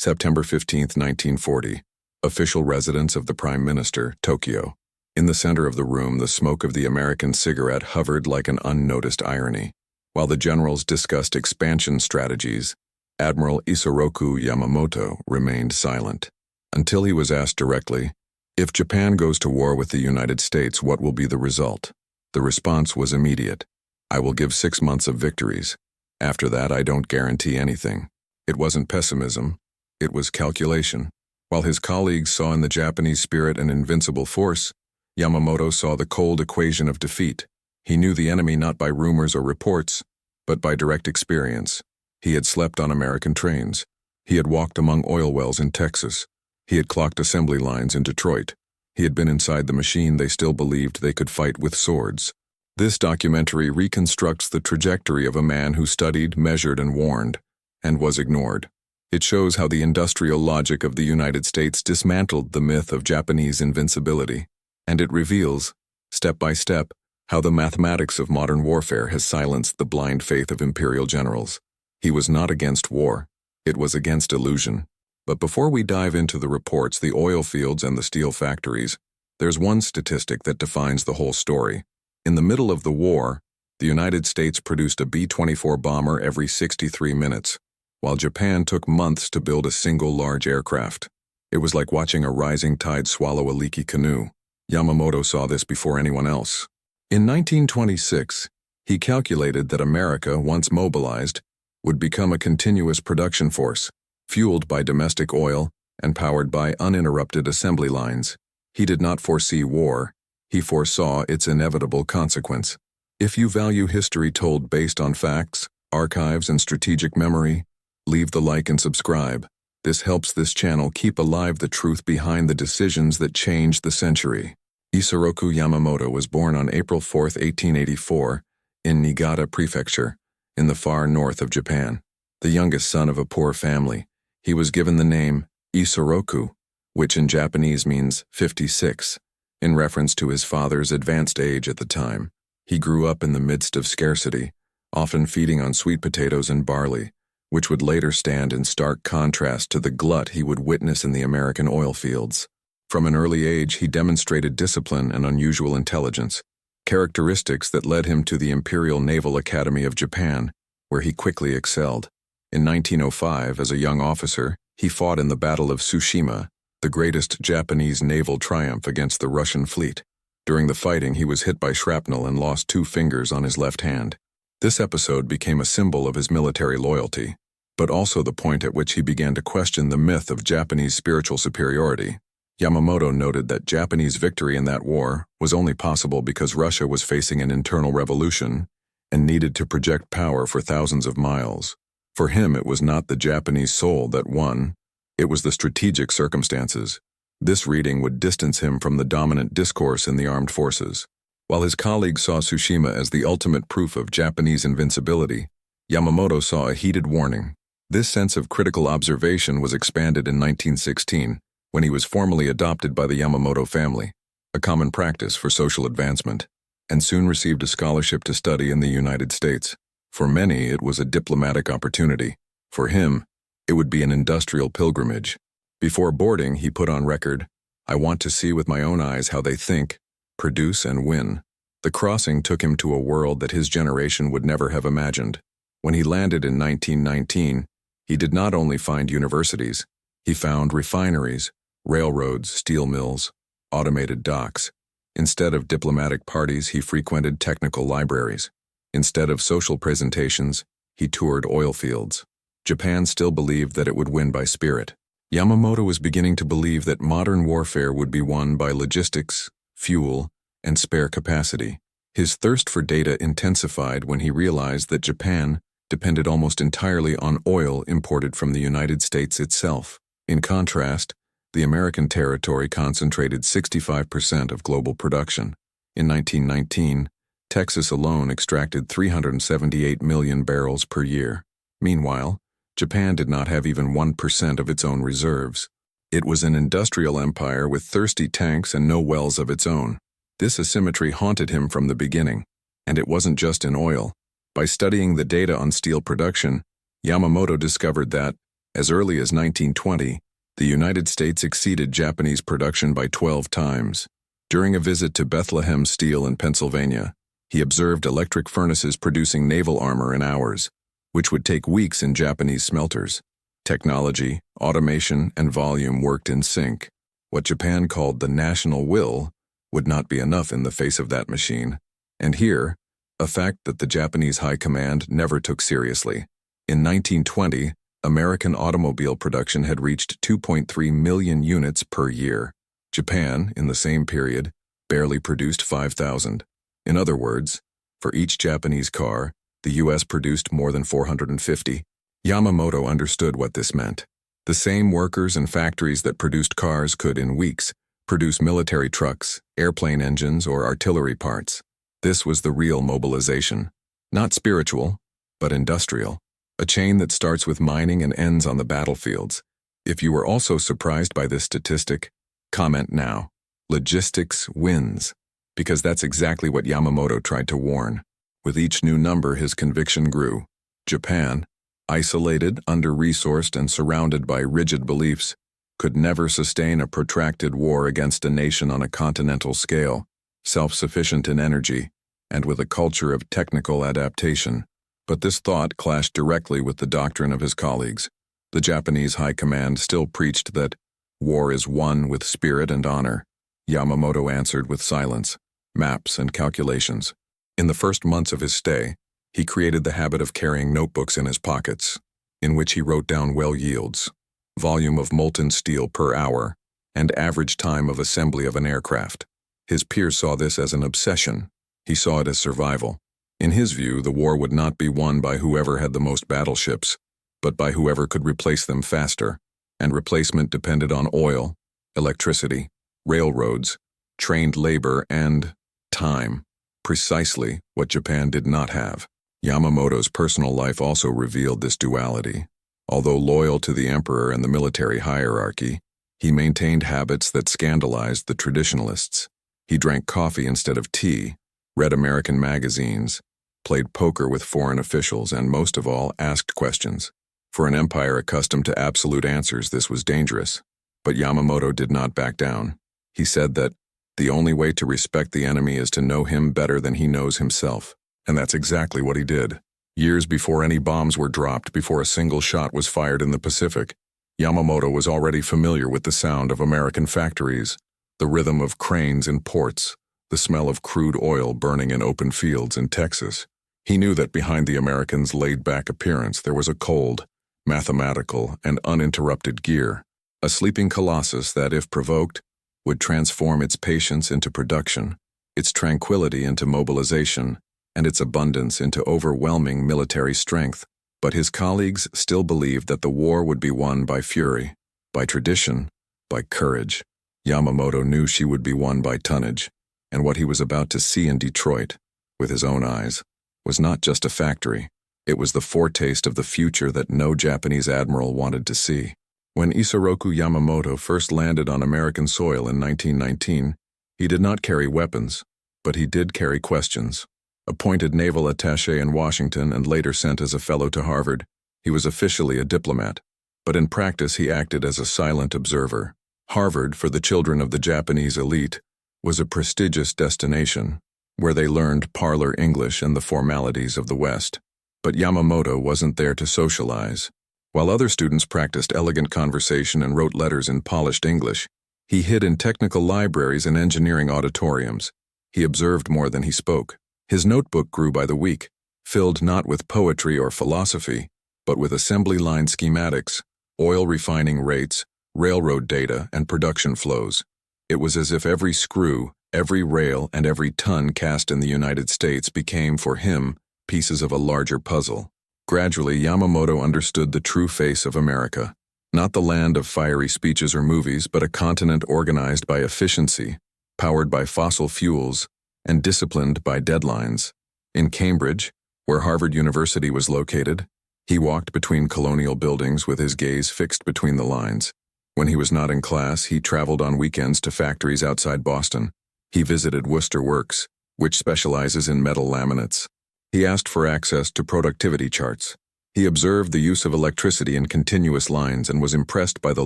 September 15, 1940. Official residence of the Prime Minister, Tokyo. In the center of the room, the smoke of the American cigarette hovered like an unnoticed irony. While the generals discussed expansion strategies, Admiral Isoroku Yamamoto remained silent. Until he was asked directly, "If Japan goes to war with the United States, what will be the result?" The response was immediate. "I will give 6 months of victories. After that, I don't guarantee anything." It wasn't pessimism. It was calculation. While his colleagues saw in the Japanese spirit an invincible force, Yamamoto saw the cold equation of defeat. He knew the enemy not by rumors or reports, but by direct experience. He had slept on American trains. He had walked among oil wells in Texas. He had clocked assembly lines in Detroit. He had been inside the machine they still believed they could fight with swords. This documentary reconstructs the trajectory of a man who studied, measured, and warned, and was ignored. It shows how the industrial logic of the United States dismantled the myth of Japanese invincibility, and it reveals, step by step, how the mathematics of modern warfare has silenced the blind faith of imperial generals. He was not against war. It was against illusion. But before we dive into the reports, the oil fields, and the steel factories, there's one statistic that defines the whole story. In the middle of the war, the United States produced a B-24 bomber every 63 minutes, while Japan took months to build a single large aircraft. It was like watching a rising tide swallow a leaky canoe. Yamamoto saw this before anyone else. In 1926, he calculated that America, once mobilized, would become a continuous production force, fueled by domestic oil and powered by uninterrupted assembly lines. He did not foresee war. He foresaw its inevitable consequence. If you value history told based on facts, archives, and strategic memory, leave the like and subscribe. This helps this channel keep alive the truth behind the decisions that changed the century. Isoroku Yamamoto was born on April 4, 1884, in Niigata Prefecture, in the far north of Japan. The youngest son of a poor family, he was given the name Isoroku, which in Japanese means 56, in reference to his father's advanced age at the time. He grew up in the midst of scarcity, often feeding on sweet potatoes and barley, which would later stand in stark contrast to the glut he would witness in the American oil fields. From an early age, he demonstrated discipline and unusual intelligence, characteristics that led him to the Imperial Naval Academy of Japan, where he quickly excelled. In 1905, as a young officer, he fought in the Battle of Tsushima, the greatest Japanese naval triumph against the Russian fleet. During the fighting, he was hit by shrapnel and lost 2 fingers on his left hand. This episode became a symbol of his military loyalty, but also the point at which he began to question the myth of Japanese spiritual superiority. Yamamoto noted that Japanese victory in that war was only possible because Russia was facing an internal revolution and needed to project power for thousands of miles. For him, it was not the Japanese soul that won, it was the strategic circumstances. This reading would distance him from the dominant discourse in the armed forces. While his colleagues saw Tsushima as the ultimate proof of Japanese invincibility, Yamamoto saw a heated warning. This sense of critical observation was expanded in 1916, when he was formally adopted by the Yamamoto family, a common practice for social advancement, and soon received a scholarship to study in the United States. For many, it was a diplomatic opportunity. For him, it would be an industrial pilgrimage. Before boarding, he put on record, "I want to see with my own eyes how they think, produce, and win." The crossing took him to a world that his generation would never have imagined. When he landed in 1919, he did not only find universities, he found refineries, railroads, steel mills, automated docks. Instead of diplomatic parties, he frequented technical libraries. Instead of social presentations, he toured oil fields. Japan still believed that it would win by spirit. Yamamoto was beginning to believe that modern warfare would be won by logistics, fuel, and spare capacity. His thirst for data intensified when he realized that Japan depended almost entirely on oil imported from the United States itself. In contrast, the American territory concentrated 65% of global production. In 1919, Texas alone extracted 378 million barrels per year. Meanwhile, Japan did not have even 1% of its own reserves. It was an industrial empire with thirsty tanks and no wells of its own. This asymmetry haunted him from the beginning, and it wasn't just in oil. By studying the data on steel production, Yamamoto discovered that, As early as 1920, the United States exceeded Japanese production by 12 times. During a visit to Bethlehem Steel in Pennsylvania, he observed electric furnaces producing naval armor in hours, which would take weeks in Japanese smelters. Technology, automation, and volume worked in sync. What Japan called the national will would not be enough in the face of that machine. And here, a fact that the Japanese High Command never took seriously. In 1920, American automobile production had reached 2.3 million units per year. Japan, in the same period, barely produced 5,000. In other words, for each Japanese car, the U.S. produced more than 450. Yamamoto understood what this meant. The same workers and factories that produced cars could, in weeks, produce military trucks, airplane engines, or artillery parts. This was the real mobilization. Not spiritual, but industrial. A chain that starts with mining and ends on the battlefields. If you were also surprised by this statistic, comment now. Logistics wins. Because that's exactly what Yamamoto tried to warn. With each new number, his conviction grew. Japan, isolated, under-resourced, and surrounded by rigid beliefs, could never sustain a protracted war against a nation on a continental scale, self-sufficient in energy, and with a culture of technical adaptation. But this thought clashed directly with the doctrine of his colleagues. The Japanese High Command still preached that war is won with spirit and honor. Yamamoto answered with silence, maps, and calculations. In the first months of his stay, he created the habit of carrying notebooks in his pockets, in which he wrote down well yields, volume of molten steel per hour, and average time of assembly of an aircraft. His peers saw this as an obsession. He saw it as survival. In his view, the war would not be won by whoever had the most battleships, but by whoever could replace them faster, and replacement depended on oil, electricity, railroads, trained labor, and time. Precisely what Japan did not have. Yamamoto's personal life also revealed this duality. Although loyal to the emperor and the military hierarchy, he maintained habits that scandalized the traditionalists. He drank coffee instead of tea, read American magazines, played poker with foreign officials, and most of all, asked questions. For an empire accustomed to absolute answers, this was dangerous. But Yamamoto did not back down. He said that the only way to respect the enemy is to know him better than he knows himself. And that's exactly what he did. Years before any bombs were dropped, before a single shot was fired in the Pacific, Yamamoto was already familiar with the sound of American factories, the rhythm of cranes in ports, the smell of crude oil burning in open fields in Texas. He knew that behind the Americans' laid-back appearance there was a cold, mathematical, and uninterrupted gear, a sleeping colossus that, if provoked, would transform its patience into production, its tranquility into mobilization, and its abundance into overwhelming military strength. But his colleagues still believed that the war would be won by fury, by tradition, by courage. Yamamoto knew she would be won by tonnage, and what he was about to see in Detroit, with his own eyes, was not just a factory. It was the foretaste of the future that no Japanese admiral wanted to see. When Isoroku Yamamoto first landed on American soil in 1919, he did not carry weapons, but he did carry questions. Appointed naval attaché in Washington and later sent as a fellow to Harvard, he was officially a diplomat, but in practice he acted as a silent observer. Harvard, for the children of the Japanese elite, was a prestigious destination, where they learned parlor English and the formalities of the West. But Yamamoto wasn't there to socialize. While other students practiced elegant conversation and wrote letters in polished English, he hid in technical libraries and engineering auditoriums. He observed more than he spoke. His notebook grew by the week, filled not with poetry or philosophy, but with assembly line schematics, oil refining rates, railroad data, and production flows. It was as if every screw, every rail, and every ton cast in the United States became, for him, pieces of a larger puzzle. Gradually, Yamamoto understood the true face of America. Not the land of fiery speeches or movies, but a continent organized by efficiency, powered by fossil fuels, and disciplined by deadlines. In Cambridge, where Harvard University was located, he walked between colonial buildings with his gaze fixed between the lines. When he was not in class, he traveled on weekends to factories outside Boston. He visited Worcester Works, which specializes in metal laminates. He asked for access to productivity charts, He observed the use of electricity in continuous lines and was impressed by the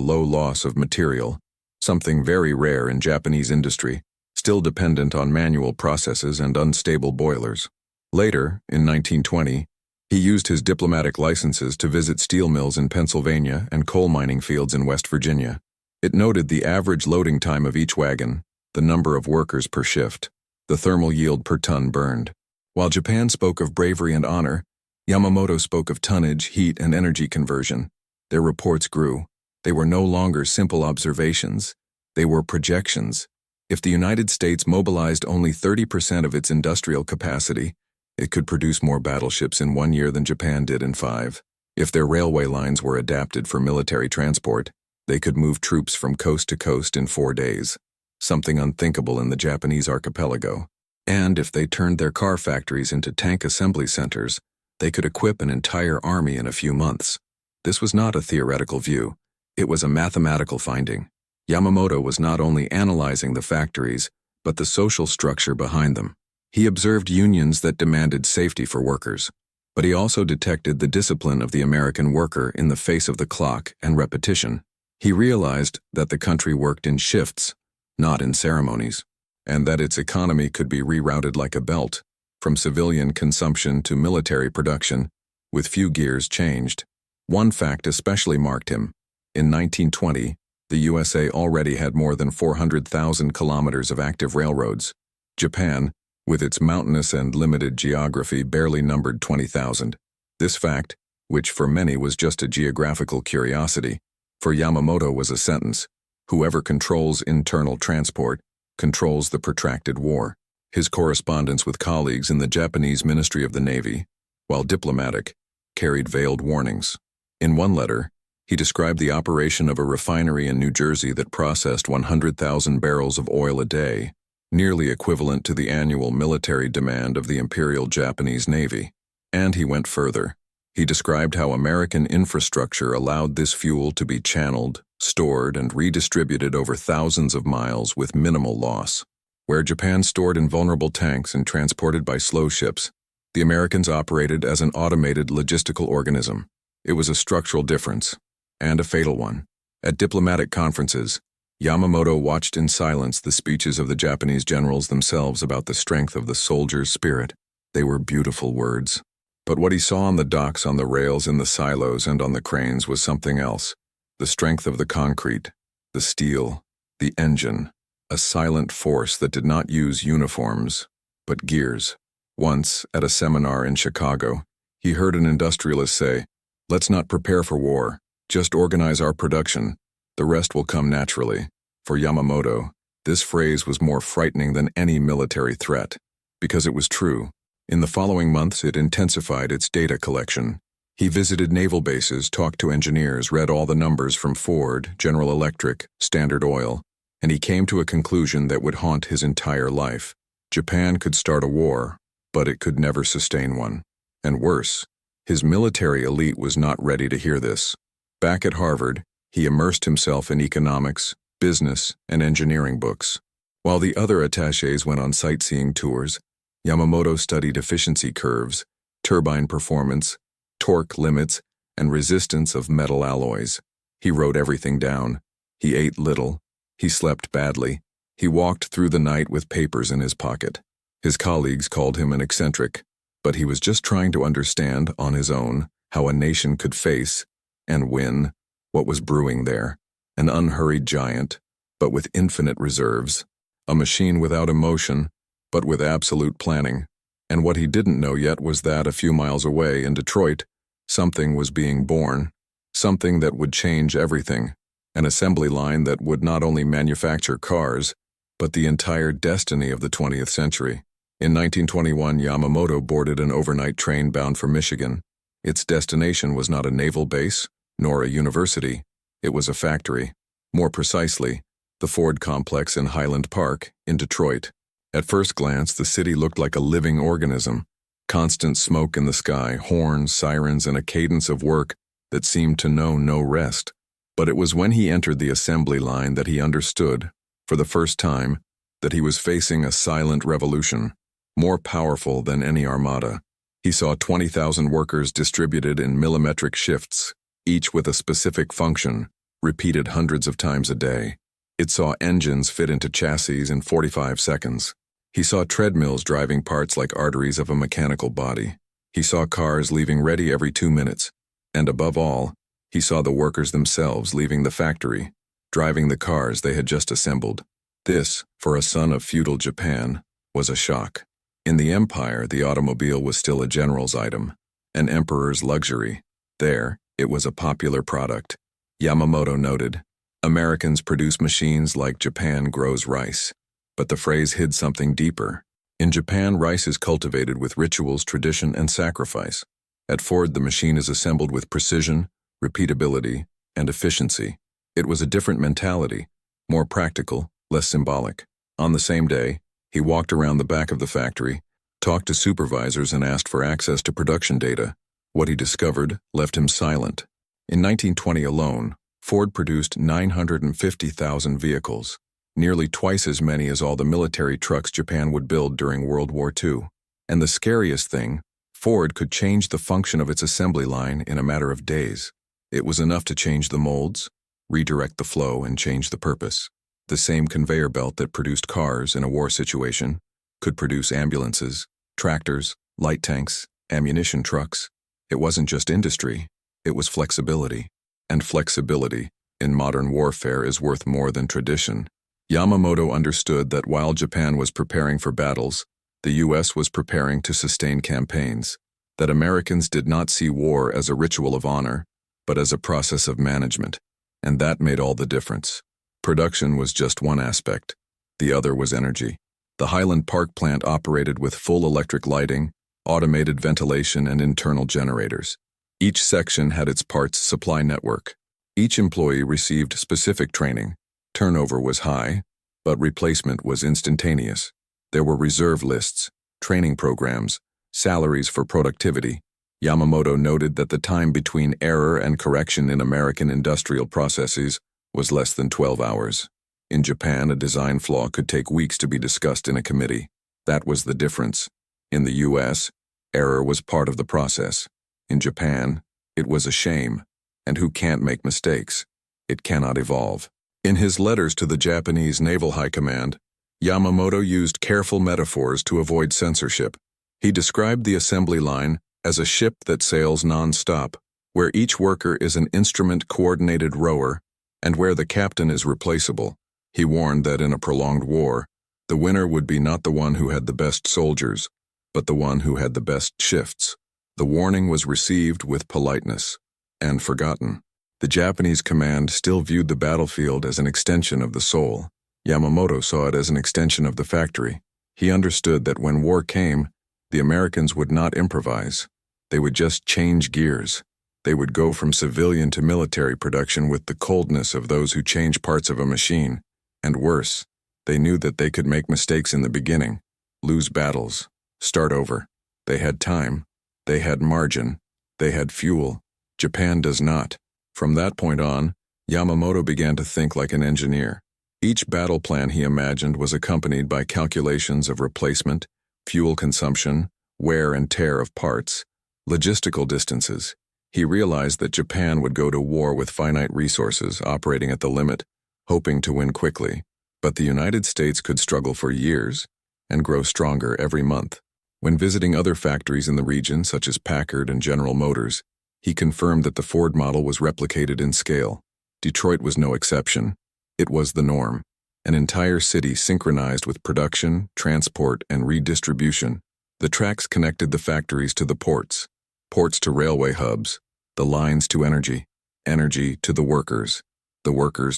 low loss of material, something very rare in Japanese industry, still dependent on manual processes and unstable boilers. Later, in 1920, he used his diplomatic licenses to visit steel mills in Pennsylvania and coal mining fields in West Virginia. It noted the average loading time of each wagon, the number of workers per shift, the thermal yield per ton burned. While Japan spoke of bravery and honor, Yamamoto spoke of tonnage, heat, and energy conversion. Their reports grew. They were no longer simple observations. They were projections. If the United States mobilized only 30% of its industrial capacity, it could produce more battleships in 1 year than Japan did in 5. If their railway lines were adapted for military transport, they could move troops from coast to coast in 4 days, something unthinkable in the Japanese archipelago. And if they turned their car factories into tank assembly centers, they could equip an entire army in a few months. This was not a theoretical view. It was a mathematical finding. Yamamoto was not only analyzing the factories, but the social structure behind them. He observed unions that demanded safety for workers, but he also detected the discipline of the American worker in the face of the clock and repetition. He realized that the country worked in shifts, not in ceremonies, and that its economy could be rerouted like a belt, from civilian consumption to military production, with few gears changed. One fact especially marked him. In 1920, the USA already had more than 400,000 kilometers of active railroads. Japan, with its mountainous and limited geography, barely numbered 20,000. This fact, which for many was just a geographical curiosity, for Yamamoto was a sentence: whoever controls internal transport controls the protracted war. His correspondence with colleagues in the Japanese Ministry of the Navy, while diplomatic, carried veiled warnings. In one letter, he described the operation of a refinery in New Jersey that processed 100,000 barrels of oil a day, nearly equivalent to the annual military demand of the Imperial Japanese Navy. And he went further. He described how American infrastructure allowed this fuel to be channeled, stored, and redistributed over thousands of miles with minimal loss. Where Japan stored invulnerable tanks and transported by slow ships, the Americans operated as an automated logistical organism. It was a structural difference, and a fatal one. At diplomatic conferences, Yamamoto watched in silence the speeches of the Japanese generals themselves about the strength of the soldier's spirit. They were beautiful words. But what he saw on the docks, on the rails, in the silos, and on the cranes was something else. The strength of the concrete, the steel, the engine, a silent force that did not use uniforms, but gears. Once, at a seminar in Chicago, he heard an industrialist say, "Let's not prepare for war, just organize our production. The rest will come naturally." For Yamamoto, this phrase was more frightening than any military threat, because it was true. In the following months, it intensified its data collection. He visited naval bases, talked to engineers, read all the numbers from Ford, General Electric, Standard Oil, and he came to a conclusion that would haunt his entire life. Japan could start a war, but it could never sustain one. And worse, his military elite was not ready to hear this. Back at Harvard, he immersed himself in economics, business, and engineering books. While the other attachés went on sightseeing tours, Yamamoto studied efficiency curves, turbine performance, torque limits, and resistance of metal alloys. He wrote everything down. He ate little. He slept badly. He walked through the night with papers in his pocket. His colleagues called him an eccentric, but he was just trying to understand, on his own, how a nation could face, and win, what was brewing there. An unhurried giant, but with infinite reserves. A machine without emotion, but with absolute planning. And what he didn't know yet was that a few miles away in Detroit, something was being born. Something that would change everything. An assembly line that would not only manufacture cars, but the entire destiny of the 20th century. In 1921, Yamamoto boarded an overnight train bound for Michigan. Its destination was not a naval base, nor a university. It was a factory. More precisely, the Ford complex in Highland Park, in Detroit. At first glance, the city looked like a living organism. Constant smoke in the sky, horns, sirens, and a cadence of work that seemed to know no rest. But it was when he entered the assembly line that he understood, for the first time, that he was facing a silent revolution, more powerful than any armada. He saw 20,000 workers distributed in millimetric shifts, each with a specific function, repeated hundreds of times a day. It saw engines fit into chassis in 45 seconds. He saw treadmills driving parts like arteries of a mechanical body. He saw cars leaving ready every 2 minutes. And above all, he saw the workers themselves leaving the factory, driving the cars they had just assembled. This, for a son of feudal Japan, was a shock. In the empire, the automobile was still a general's item, an emperor's luxury. There, it was a popular product. Yamamoto noted, Americans produce machines like Japan grows rice. But the phrase hid something deeper. In Japan, rice is cultivated with rituals, tradition, and sacrifice. At Ford, the machine is assembled with precision, repeatability, and efficiency. It was a different mentality, more practical, less symbolic. On the same day, he walked around the back of the factory, talked to supervisors, and asked for access to production data. What he discovered left him silent. In 1920 alone, Ford produced 950,000 vehicles, nearly twice as many as all the military trucks Japan would build during World War II. And the scariest thing, Ford could change the function of its assembly line in a matter of days. It was enough to change the molds, redirect the flow, and change the purpose. The same conveyor belt that produced cars in a war situation could produce ambulances, tractors, light tanks, ammunition trucks. It wasn't just industry, it was flexibility. And flexibility, in modern warfare, is worth more than tradition. Yamamoto understood that while Japan was preparing for battles, the U.S. was preparing to sustain campaigns, that Americans did not see war as a ritual of honor, but as a process of management, and that made all the difference. Production was just one aspect. The other was energy. The Highland Park plant operated with full electric lighting, automated ventilation, and internal generators. Each section had its parts supply network. Each employee received specific training. Turnover was high, but replacement was instantaneous. There were reserve lists, training programs, salaries for productivity. Yamamoto noted that the time between error and correction in American industrial processes was less than 12 hours. In Japan, a design flaw could take weeks to be discussed in a committee. That was the difference. In the U.S., error was part of the process. In Japan, it was a shame. And who can't make mistakes? It cannot evolve. In his letters to the Japanese Naval High Command, Yamamoto used careful metaphors to avoid censorship. He described the assembly line as a ship that sails non-stop, where each worker is an instrument-coordinated rower, and where the captain is replaceable. He warned that in a prolonged war, the winner would be not the one who had the best soldiers, but the one who had the best shifts. The warning was received with politeness and forgotten. The Japanese command still viewed the battlefield as an extension of the soul. Yamamoto saw it as an extension of the factory. He understood that when war came, the Americans would not improvise. They would just change gears. They would go from civilian to military production with the coldness of those who change parts of a machine. And worse, they knew that they could make mistakes in the beginning, lose battles, start over. They had time. They had margin. They had fuel. Japan does not. From that point on, Yamamoto began to think like an engineer. Each battle plan he imagined was accompanied by calculations of replacement, fuel consumption, wear and tear of parts, logistical distances. He realized that Japan would go to war with finite resources, operating at the limit, hoping to win quickly. But the United States could struggle for years and grow stronger every month. When visiting other factories in the region, such as Packard and General Motors, he confirmed that the Ford model was replicated in scale. Detroit was no exception. It was the norm. An entire city synchronized with production, transport, and redistribution. The tracks connected the factories to the ports, ports to railway hubs, the lines to energy, energy to the workers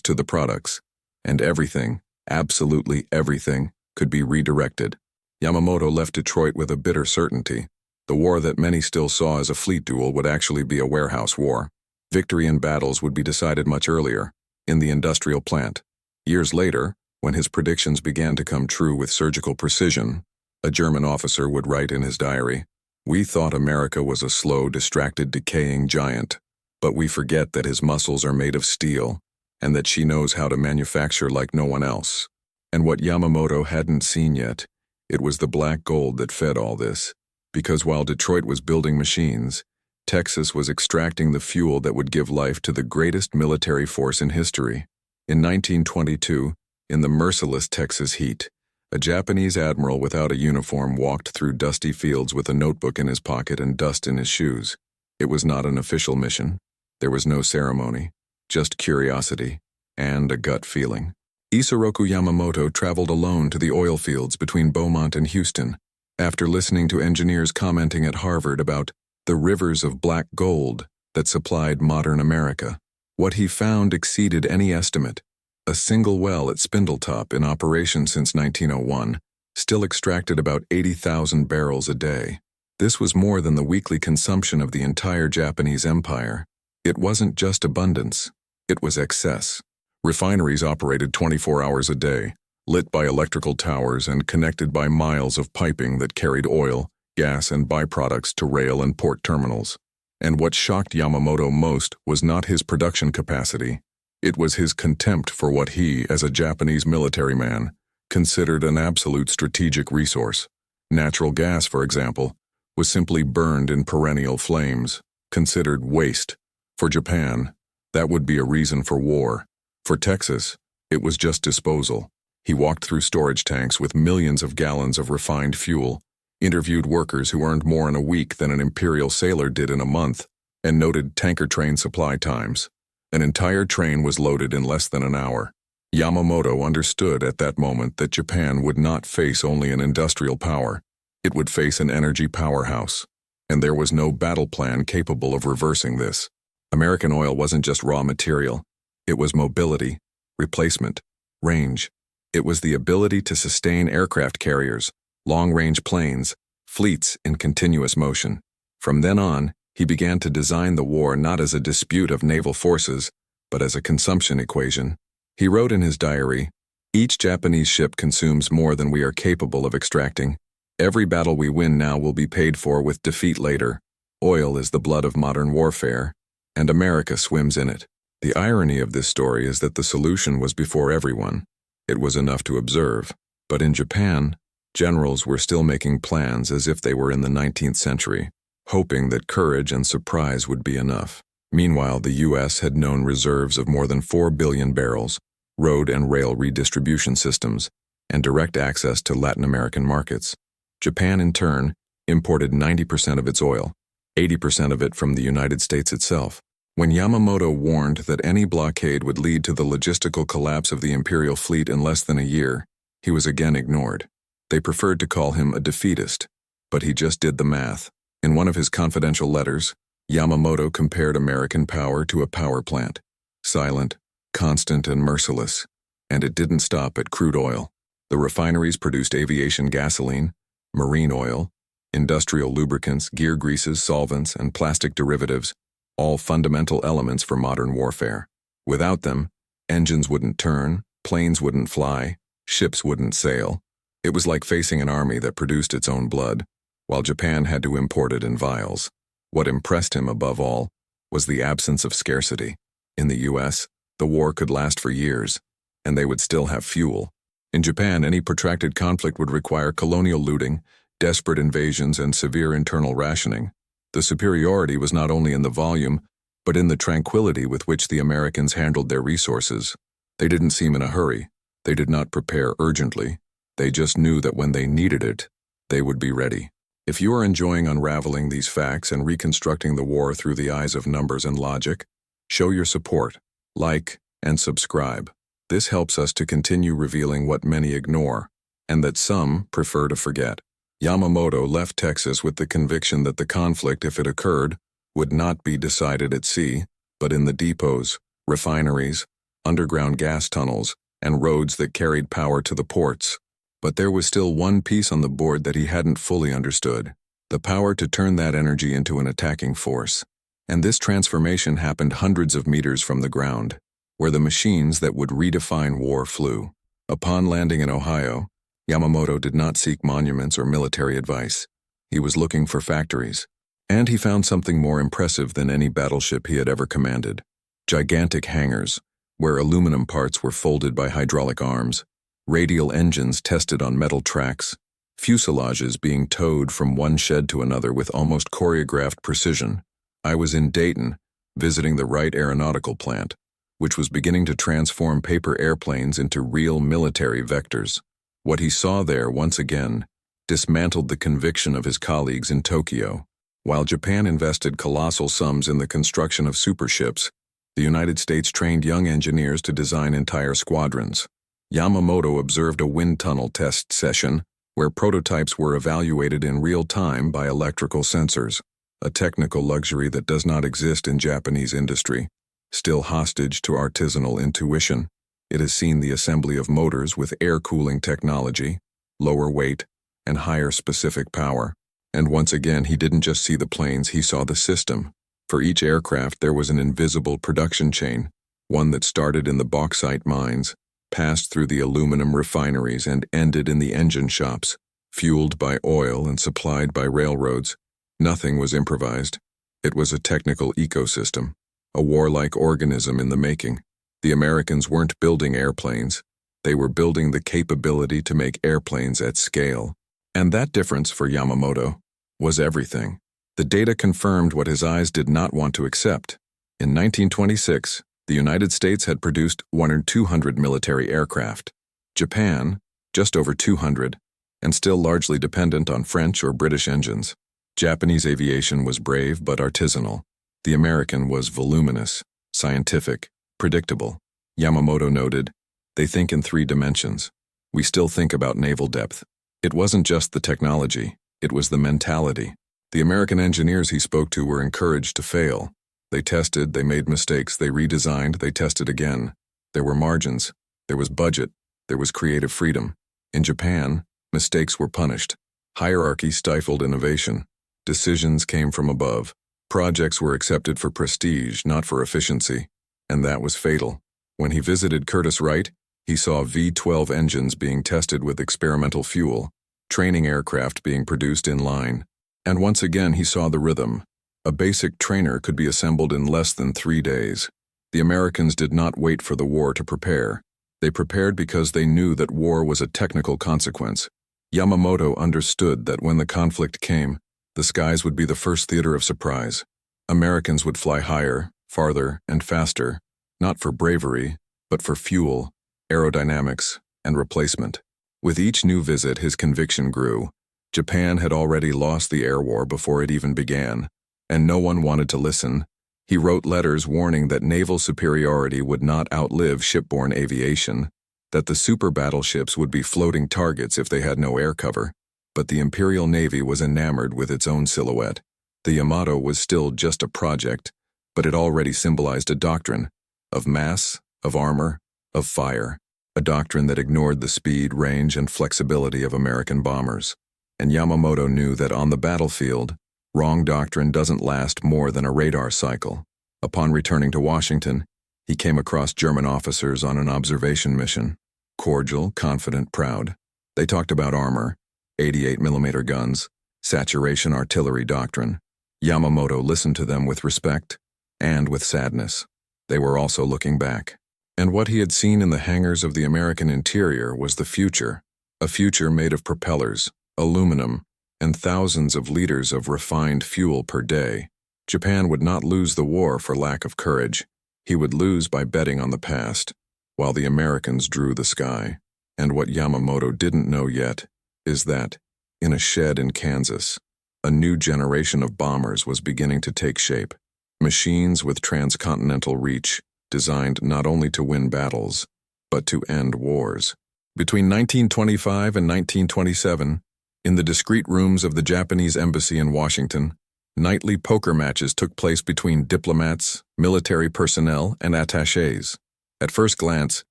to the products, and everything, absolutely everything, could be redirected. Yamamoto left Detroit with a bitter certainty. The war that many still saw as a fleet duel would actually be a warehouse war. Victory in battles would be decided much earlier, in the industrial plant. Years later, when his predictions began to come true with surgical precision, a German officer would write in his diary, "We thought America was a slow, distracted, decaying giant, but we forget that his muscles are made of steel, and that she knows how to manufacture like no one else." And what Yamamoto hadn't seen yet, it was the black gold that fed all this. Because while Detroit was building machines, Texas was extracting the fuel that would give life to the greatest military force in history. In 1922, in the merciless Texas heat, a Japanese admiral without a uniform walked through dusty fields with a notebook in his pocket and dust in his shoes. It was not an official mission. There was no ceremony, just curiosity and a gut feeling. Isoroku Yamamoto traveled alone to the oil fields between Beaumont and Houston, after listening to engineers commenting at Harvard about the rivers of black gold that supplied modern America. What he found exceeded any estimate. A single well at Spindletop, in operation since 1901, still extracted about 80,000 barrels a day. This was more than the weekly consumption of the entire Japanese empire. It wasn't just abundance, it was excess. Refineries operated 24 hours a day, lit by electrical towers and connected by miles of piping that carried oil, gas, and byproducts to rail and port terminals. And what shocked Yamamoto most was not his production capacity. It was his contempt for what he, as a Japanese military man, considered an absolute strategic resource. Natural gas, for example, was simply burned in perennial flames, considered waste. For Japan, that would be a reason for war. For Texas, it was just disposal. He walked through storage tanks with millions of gallons of refined fuel, interviewed workers who earned more in a week than an imperial sailor did in a month, and noted tanker train supply times. An entire train was loaded in less than an hour. Yamamoto understood at that moment that Japan would not face only an industrial power. It would face an energy powerhouse. And there was no battle plan capable of reversing this. American oil wasn't just raw material. It was mobility, replacement, range. It was the ability to sustain aircraft carriers, long-range planes, fleets in continuous motion. From then on, he began to design the war not as a dispute of naval forces, but as a consumption equation. He wrote in his diary, "Each Japanese ship consumes more than we are capable of extracting. Every battle we win now will be paid for with defeat later. Oil is the blood of modern warfare, and America swims in it." The irony of this story is that the solution was before everyone. It was enough to observe. But in Japan, generals were still making plans as if they were in the 19th century, hoping that courage and surprise would be enough. Meanwhile, the U.S. had known reserves of more than 4 billion barrels, road and rail redistribution systems, and direct access to Latin American markets. Japan, in turn, imported 90% of its oil, 80% of it from the United States itself. When Yamamoto warned that any blockade would lead to the logistical collapse of the imperial fleet in less than a year, he was again ignored. They preferred to call him a defeatist, but he just did the math. In one of his confidential letters, Yamamoto compared American power to a power plant, silent, constant, and merciless. And it didn't stop at crude oil. The refineries produced aviation gasoline, marine oil, industrial lubricants, gear greases, solvents, and plastic derivatives, all fundamental elements for modern warfare. Without them, engines wouldn't turn, planes wouldn't fly, ships wouldn't sail. It was like facing an army that produced its own blood, while Japan had to import it in vials. What impressed him above all was the absence of scarcity. In the U.S., the war could last for years, and they would still have fuel. In Japan, any protracted conflict would require colonial looting, desperate invasions, and severe internal rationing. The superiority was not only in the volume, but in the tranquility with which the Americans handled their resources. They didn't seem in a hurry. They did not prepare urgently. They just knew that when they needed it, they would be ready. If you are enjoying unraveling these facts and reconstructing the war through the eyes of numbers and logic, show your support, like, and subscribe. This helps us to continue revealing what many ignore, and that some prefer to forget. Yamamoto left Texas with the conviction that the conflict, if it occurred, would not be decided at sea, but in the depots, refineries, underground gas tunnels, and roads that carried power to the ports. But there was still one piece on the board that he hadn't fully understood: the power to turn that energy into an attacking force. And this transformation happened hundreds of meters from the ground, where the machines that would redefine war flew. Upon landing in Ohio, Yamamoto did not seek monuments or military advice. He was looking for factories. And he found something more impressive than any battleship he had ever commanded: gigantic hangars, where aluminum parts were folded by hydraulic arms, radial engines tested on metal tracks, fuselages being towed from one shed to another with almost choreographed precision. I was in Dayton, visiting the Wright Aeronautical Plant, which was beginning to transform paper airplanes into real military vectors. What he saw there, once again, dismantled the conviction of his colleagues in Tokyo. While Japan invested colossal sums in the construction of superships, the United States trained young engineers to design entire squadrons. Yamamoto observed a wind tunnel test session where prototypes were evaluated in real time by electrical sensors, a technical luxury that does not exist in Japanese industry. Still hostage to artisanal intuition, it has seen the assembly of motors with air cooling technology, lower weight, and higher specific power. And once again, he didn't just see the planes, he saw the system. For each aircraft, there was an invisible production chain, one that started in the bauxite mines, passed through the aluminum refineries, and ended in the engine shops, fueled by oil and supplied by railroads. Nothing was improvised. It was a technical ecosystem, a warlike organism in the making. The Americans weren't building airplanes. They were building the capability to make airplanes at scale. And that difference, for Yamamoto, was everything. The data confirmed what his eyes did not want to accept. In 1926, the United States had produced 200 military aircraft. Japan, just over 200, and still largely dependent on French or British engines. Japanese aviation was brave but artisanal. The American was voluminous, scientific, predictable. Yamamoto noted, "They think in 3 dimensions. We still think about naval depth." It wasn't just the technology, it was the mentality. The American engineers he spoke to were encouraged to fail. They tested, they made mistakes, they redesigned, they tested again. There were margins, there was budget, there was creative freedom. In Japan, mistakes were punished. Hierarchy stifled innovation. Decisions came from above. Projects were accepted for prestige, not for efficiency. And that was fatal. When he visited Curtiss-Wright, he saw V-12 engines being tested with experimental fuel, training aircraft being produced in line. And once again he saw the rhythm. A basic trainer could be assembled in less than 3 days. The Americans did not wait for the war to prepare. They prepared because they knew that war was a technical consequence. Yamamoto understood that when the conflict came, the skies would be the first theater of surprise. Americans would fly higher, farther, and faster, not for bravery, but for fuel, aerodynamics, and replacement. With each new visit, his conviction grew. Japan had already lost the air war before it even began, and no one wanted to listen. He wrote letters warning that naval superiority would not outlive shipborne aviation, that the super battleships would be floating targets if they had no air cover. But the Imperial Navy was enamored with its own silhouette. The Yamato was still just a project, but it already symbolized a doctrine of mass, of armor, of fire, a doctrine that ignored the speed, range, and flexibility of American bombers. And Yamamoto knew that on the battlefield, wrong doctrine doesn't last more than a radar cycle. Upon returning to Washington, he came across German officers on an observation mission. Cordial, confident, proud. They talked about armor, 88mm guns, saturation artillery doctrine. Yamamoto listened to them with respect and with sadness. They were also looking back. And what he had seen in the hangars of the American interior was the future, a future made of propellers, aluminum, and thousands of liters of refined fuel per day. Japan would not lose the war for lack of courage. He would lose by betting on the past, while the Americans drew the sky. And what Yamamoto didn't know yet is that, in a shed in Kansas, a new generation of bombers was beginning to take shape. Machines with transcontinental reach, designed not only to win battles, but to end wars. Between 1925 and 1927, in the discreet rooms of the Japanese embassy in Washington, nightly poker matches took place between diplomats, military personnel, and attachés. At first glance,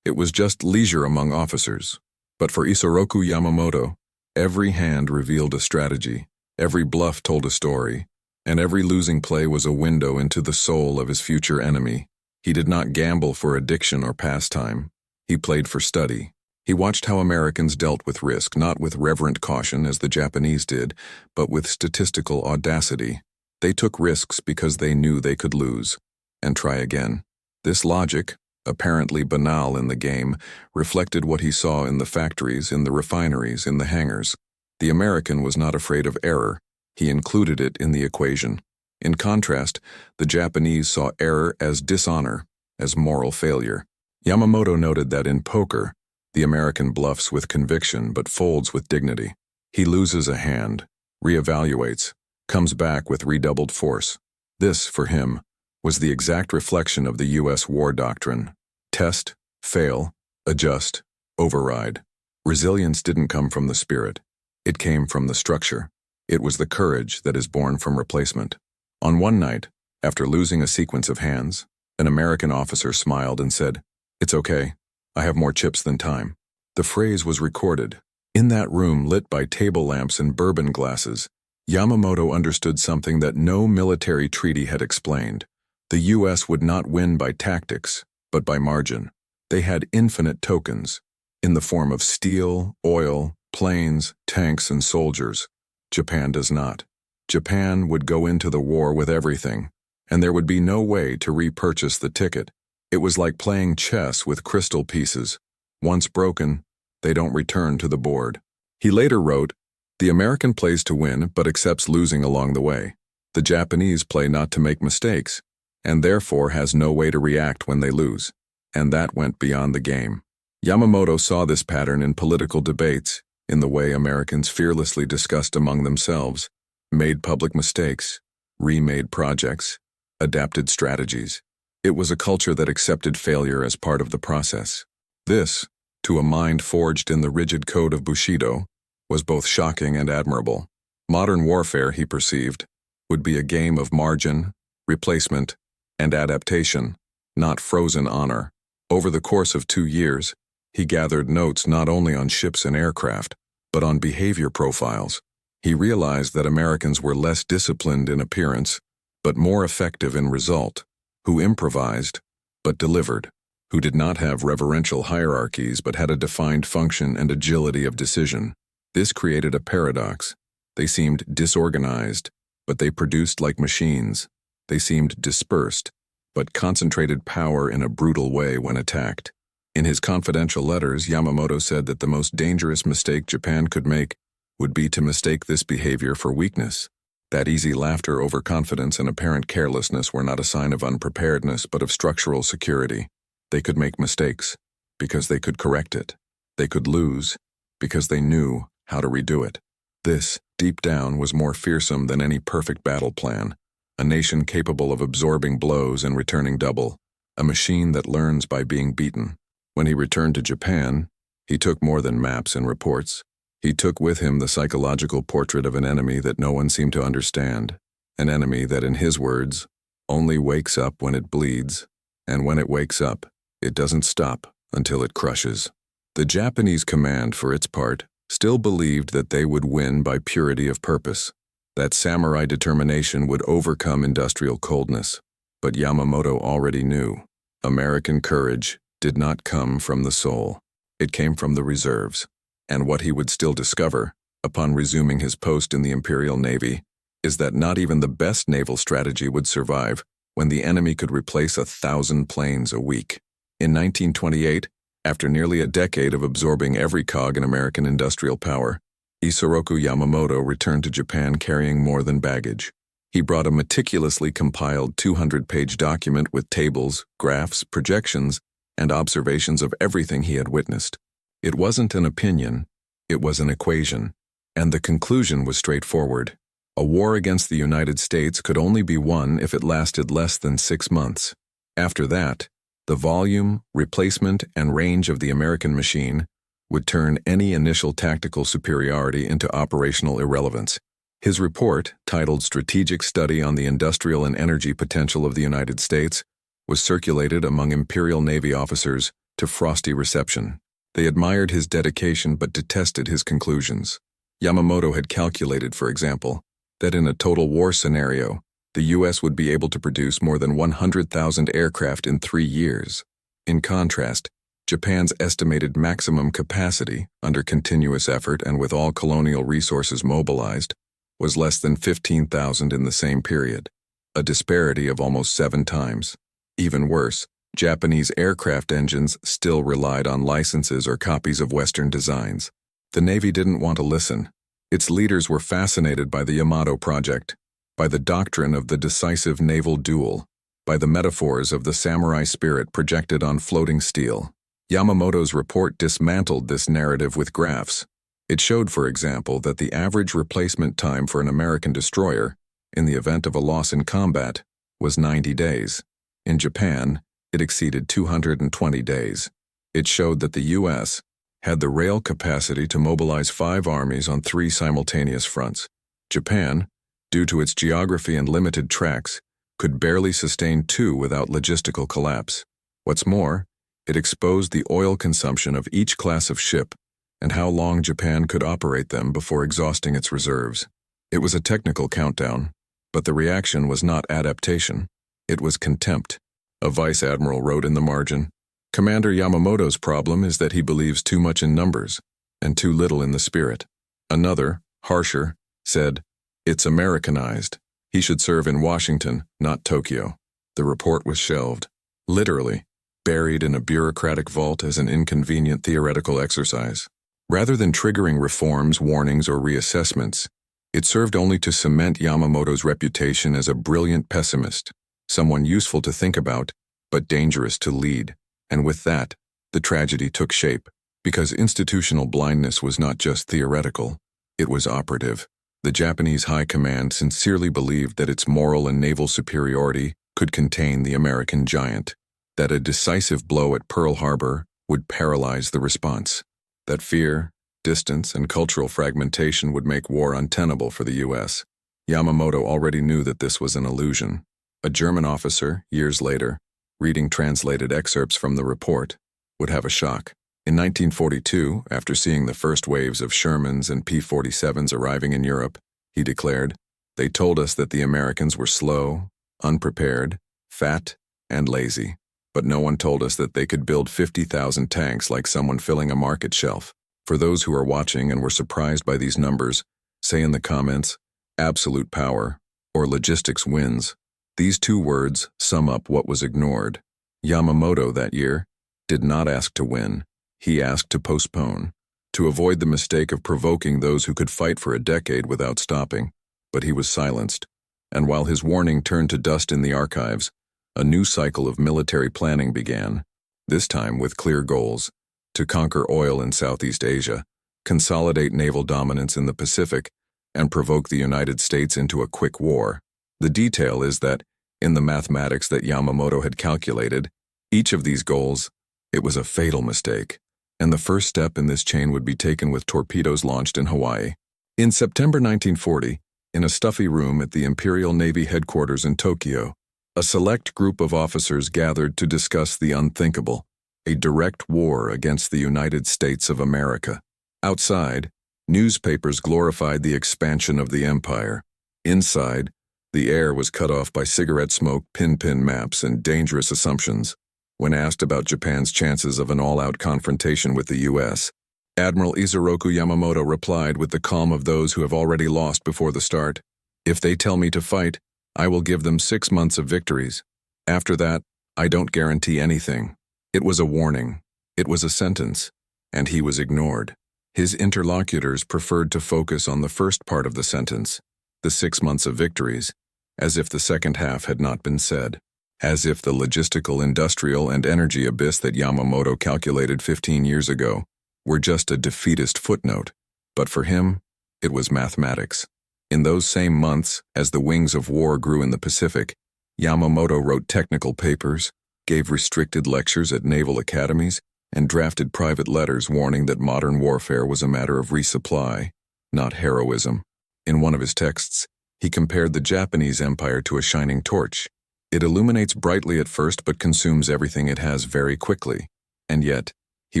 it was just leisure among officers. But for Isoroku Yamamoto, every hand revealed a strategy, every bluff told a story, and every losing play was a window into the soul of his future enemy. He did not gamble for addiction or pastime. He played for study. He watched how Americans dealt with risk, not with reverent caution as the Japanese did, but with statistical audacity. They took risks because they knew they could lose, and try again. This logic, apparently banal in the game, reflected what he saw in the factories, in the refineries, in the hangars. The American was not afraid of error. He included it in the equation. In contrast, the Japanese saw error as dishonor, as moral failure. Yamamoto noted that in poker, the American bluffs with conviction but folds with dignity. He loses a hand, reevaluates, comes back with redoubled force. This, for him, was the exact reflection of the U.S. war doctrine. Test, fail, adjust, override. Resilience didn't come from the spirit. It came from the structure. It was the courage that is born from replacement. On one night, after losing a sequence of hands, an American officer smiled and said, "It's okay. I have more chips than time." The phrase was recorded. In that room lit by table lamps and bourbon glasses, Yamamoto understood something that no military treaty had explained. The U.S. would not win by tactics, but by margin. They had infinite tokens, in the form of steel, oil, planes, tanks, and soldiers. Japan does not. Japan would go into the war with everything, and there would be no way to repurchase the ticket. It was like playing chess with crystal pieces. Once broken, they don't return to the board. He later wrote, "The American plays to win but accepts losing along the way. The Japanese play not to make mistakes, and therefore has no way to react when they lose." And that went beyond the game. Yamamoto saw this pattern in political debates, in the way Americans fearlessly discussed among themselves, made public mistakes, remade projects, adapted strategies. It was a culture that accepted failure as part of the process. This, to a mind forged in the rigid code of Bushido, was both shocking and admirable. Modern warfare, he perceived, would be a game of margin, replacement, and adaptation, not frozen honor. Over the course of 2 years, he gathered notes not only on ships and aircraft, but on behavior profiles. He realized that Americans were less disciplined in appearance, but more effective in result, who improvised, but delivered, who did not have reverential hierarchies but had a defined function and agility of decision. This created a paradox. They seemed disorganized, but they produced like machines. They seemed dispersed, but concentrated power in a brutal way when attacked. In his confidential letters, Yamamoto said that the most dangerous mistake Japan could make would be to mistake this behavior for weakness. That easy laughter, overconfidence, and apparent carelessness were not a sign of unpreparedness but of structural security. They could make mistakes because they could correct it. They could lose because they knew how to redo it. This, deep down, was more fearsome than any perfect battle plan. A nation capable of absorbing blows and returning double. A machine that learns by being beaten. When he returned to Japan, he took more than maps and reports. He took with him the psychological portrait of an enemy that no one seemed to understand. An enemy that, in his words, only wakes up when it bleeds, and when it wakes up, it doesn't stop until it crushes. The Japanese command, for its part, still believed that they would win by purity of purpose, that samurai determination would overcome industrial coldness. But Yamamoto already knew. American courage did not come from the soul. It came from the reserves. And what he would still discover, upon resuming his post in the Imperial Navy, is that not even the best naval strategy would survive when the enemy could replace 1,000 planes a week. In 1928, after nearly a decade of absorbing every cog in American industrial power, Isoroku Yamamoto returned to Japan carrying more than baggage. He brought a meticulously compiled 200-page document with tables, graphs, projections, and observations of everything he had witnessed. It wasn't an opinion, it was an equation, and the conclusion was straightforward. A war against the United States could only be won if it lasted less than 6 months. After that, the volume, replacement, and range of the American machine would turn any initial tactical superiority into operational irrelevance. His report, titled Strategic Study on the Industrial and Energy Potential of the United States, was circulated among Imperial Navy officers to frosty reception. They admired his dedication but detested his conclusions. Yamamoto had calculated, for example, that in a total war scenario, the U.S. would be able to produce more than 100,000 aircraft in 3 years. In contrast, Japan's estimated maximum capacity, under continuous effort and with all colonial resources mobilized, was less than 15,000 in the same period, a disparity of almost 7 times. Even worse, Japanese aircraft engines still relied on licenses or copies of Western designs. The Navy didn't want to listen. Its leaders were fascinated by the Yamato project, by the doctrine of the decisive naval duel, by the metaphors of the samurai spirit projected on floating steel. Yamamoto's report dismantled this narrative with graphs. It showed, for example, that the average replacement time for an American destroyer, in the event of a loss in combat, was 90 days. In Japan, it exceeded 220 days. It showed that the U.S. had the rail capacity to mobilize 5 armies on 3 simultaneous fronts. Japan, due to its geography and limited tracks, could barely sustain 2 without logistical collapse. What's more, it exposed the oil consumption of each class of ship and how long Japan could operate them before exhausting its reserves. It was a technical countdown, but the reaction was not adaptation. It was contempt. A vice admiral wrote in the margin, "Commander Yamamoto's problem is that he believes too much in numbers and too little in the spirit." Another, harsher, said, "It's Americanized. He should serve in Washington, not Tokyo." The report was shelved, literally, buried in a bureaucratic vault as an inconvenient theoretical exercise. Rather than triggering reforms, warnings, or reassessments, it served only to cement Yamamoto's reputation as a brilliant pessimist, someone useful to think about, but dangerous to lead. And with that, the tragedy took shape, because institutional blindness was not just theoretical, it was operative. The Japanese High Command sincerely believed that its moral and naval superiority could contain the American giant, that a decisive blow at Pearl Harbor would paralyze the response, that fear, distance, and cultural fragmentation would make war untenable for the U.S. Yamamoto already knew that this was an illusion. A German officer, years later, reading translated excerpts from the report, would have a shock. In 1942, after seeing the first waves of Shermans and P-47s arriving in Europe, he declared, "They told us that the Americans were slow, unprepared, fat, and lazy. But no one told us that they could build 50,000 tanks like someone filling a market shelf." For those who are watching and were surprised by these numbers, say in the comments, "Absolute power," or "Logistics wins." These 2 words sum up what was ignored. Yamamoto that year did not ask to win. He asked to postpone, to avoid the mistake of provoking those who could fight for a decade without stopping. But he was silenced, and while his warning turned to dust in the archives, a new cycle of military planning began, this time with clear goals: to conquer oil in Southeast Asia, consolidate naval dominance in the Pacific, and provoke the United States into a quick war. The detail is that, in the mathematics that Yamamoto had calculated, each of these goals, it was a fatal mistake, and the first step in this chain would be taken with torpedoes launched in Hawaii. In September 1940, in a stuffy room at the Imperial Navy headquarters in Tokyo, a select group of officers gathered to discuss the unthinkable, a direct war against the United States of America. Outside, newspapers glorified the expansion of the empire. Inside, the air was cut off by cigarette smoke, pin maps, and dangerous assumptions. When asked about Japan's chances of an all-out confrontation with the U.S., Admiral Isoroku Yamamoto replied with the calm of those who have already lost before the start, "If they tell me to fight, I will give them 6 months of victories. After that, I don't guarantee anything." It was a warning. It was a sentence. And he was ignored. His interlocutors preferred to focus on the first part of the sentence, the 6 months of victories, as if the second half had not been said. As if the logistical, industrial, and energy abyss that Yamamoto calculated 15 years ago were just a defeatist footnote. But for him, it was mathematics. In those same months, as the wings of war grew in the Pacific, Yamamoto wrote technical papers, gave restricted lectures at naval academies, and drafted private letters warning that modern warfare was a matter of resupply, not heroism. In one of his texts, he compared the Japanese empire to a shining torch. It illuminates brightly at first but consumes everything it has very quickly. And yet, he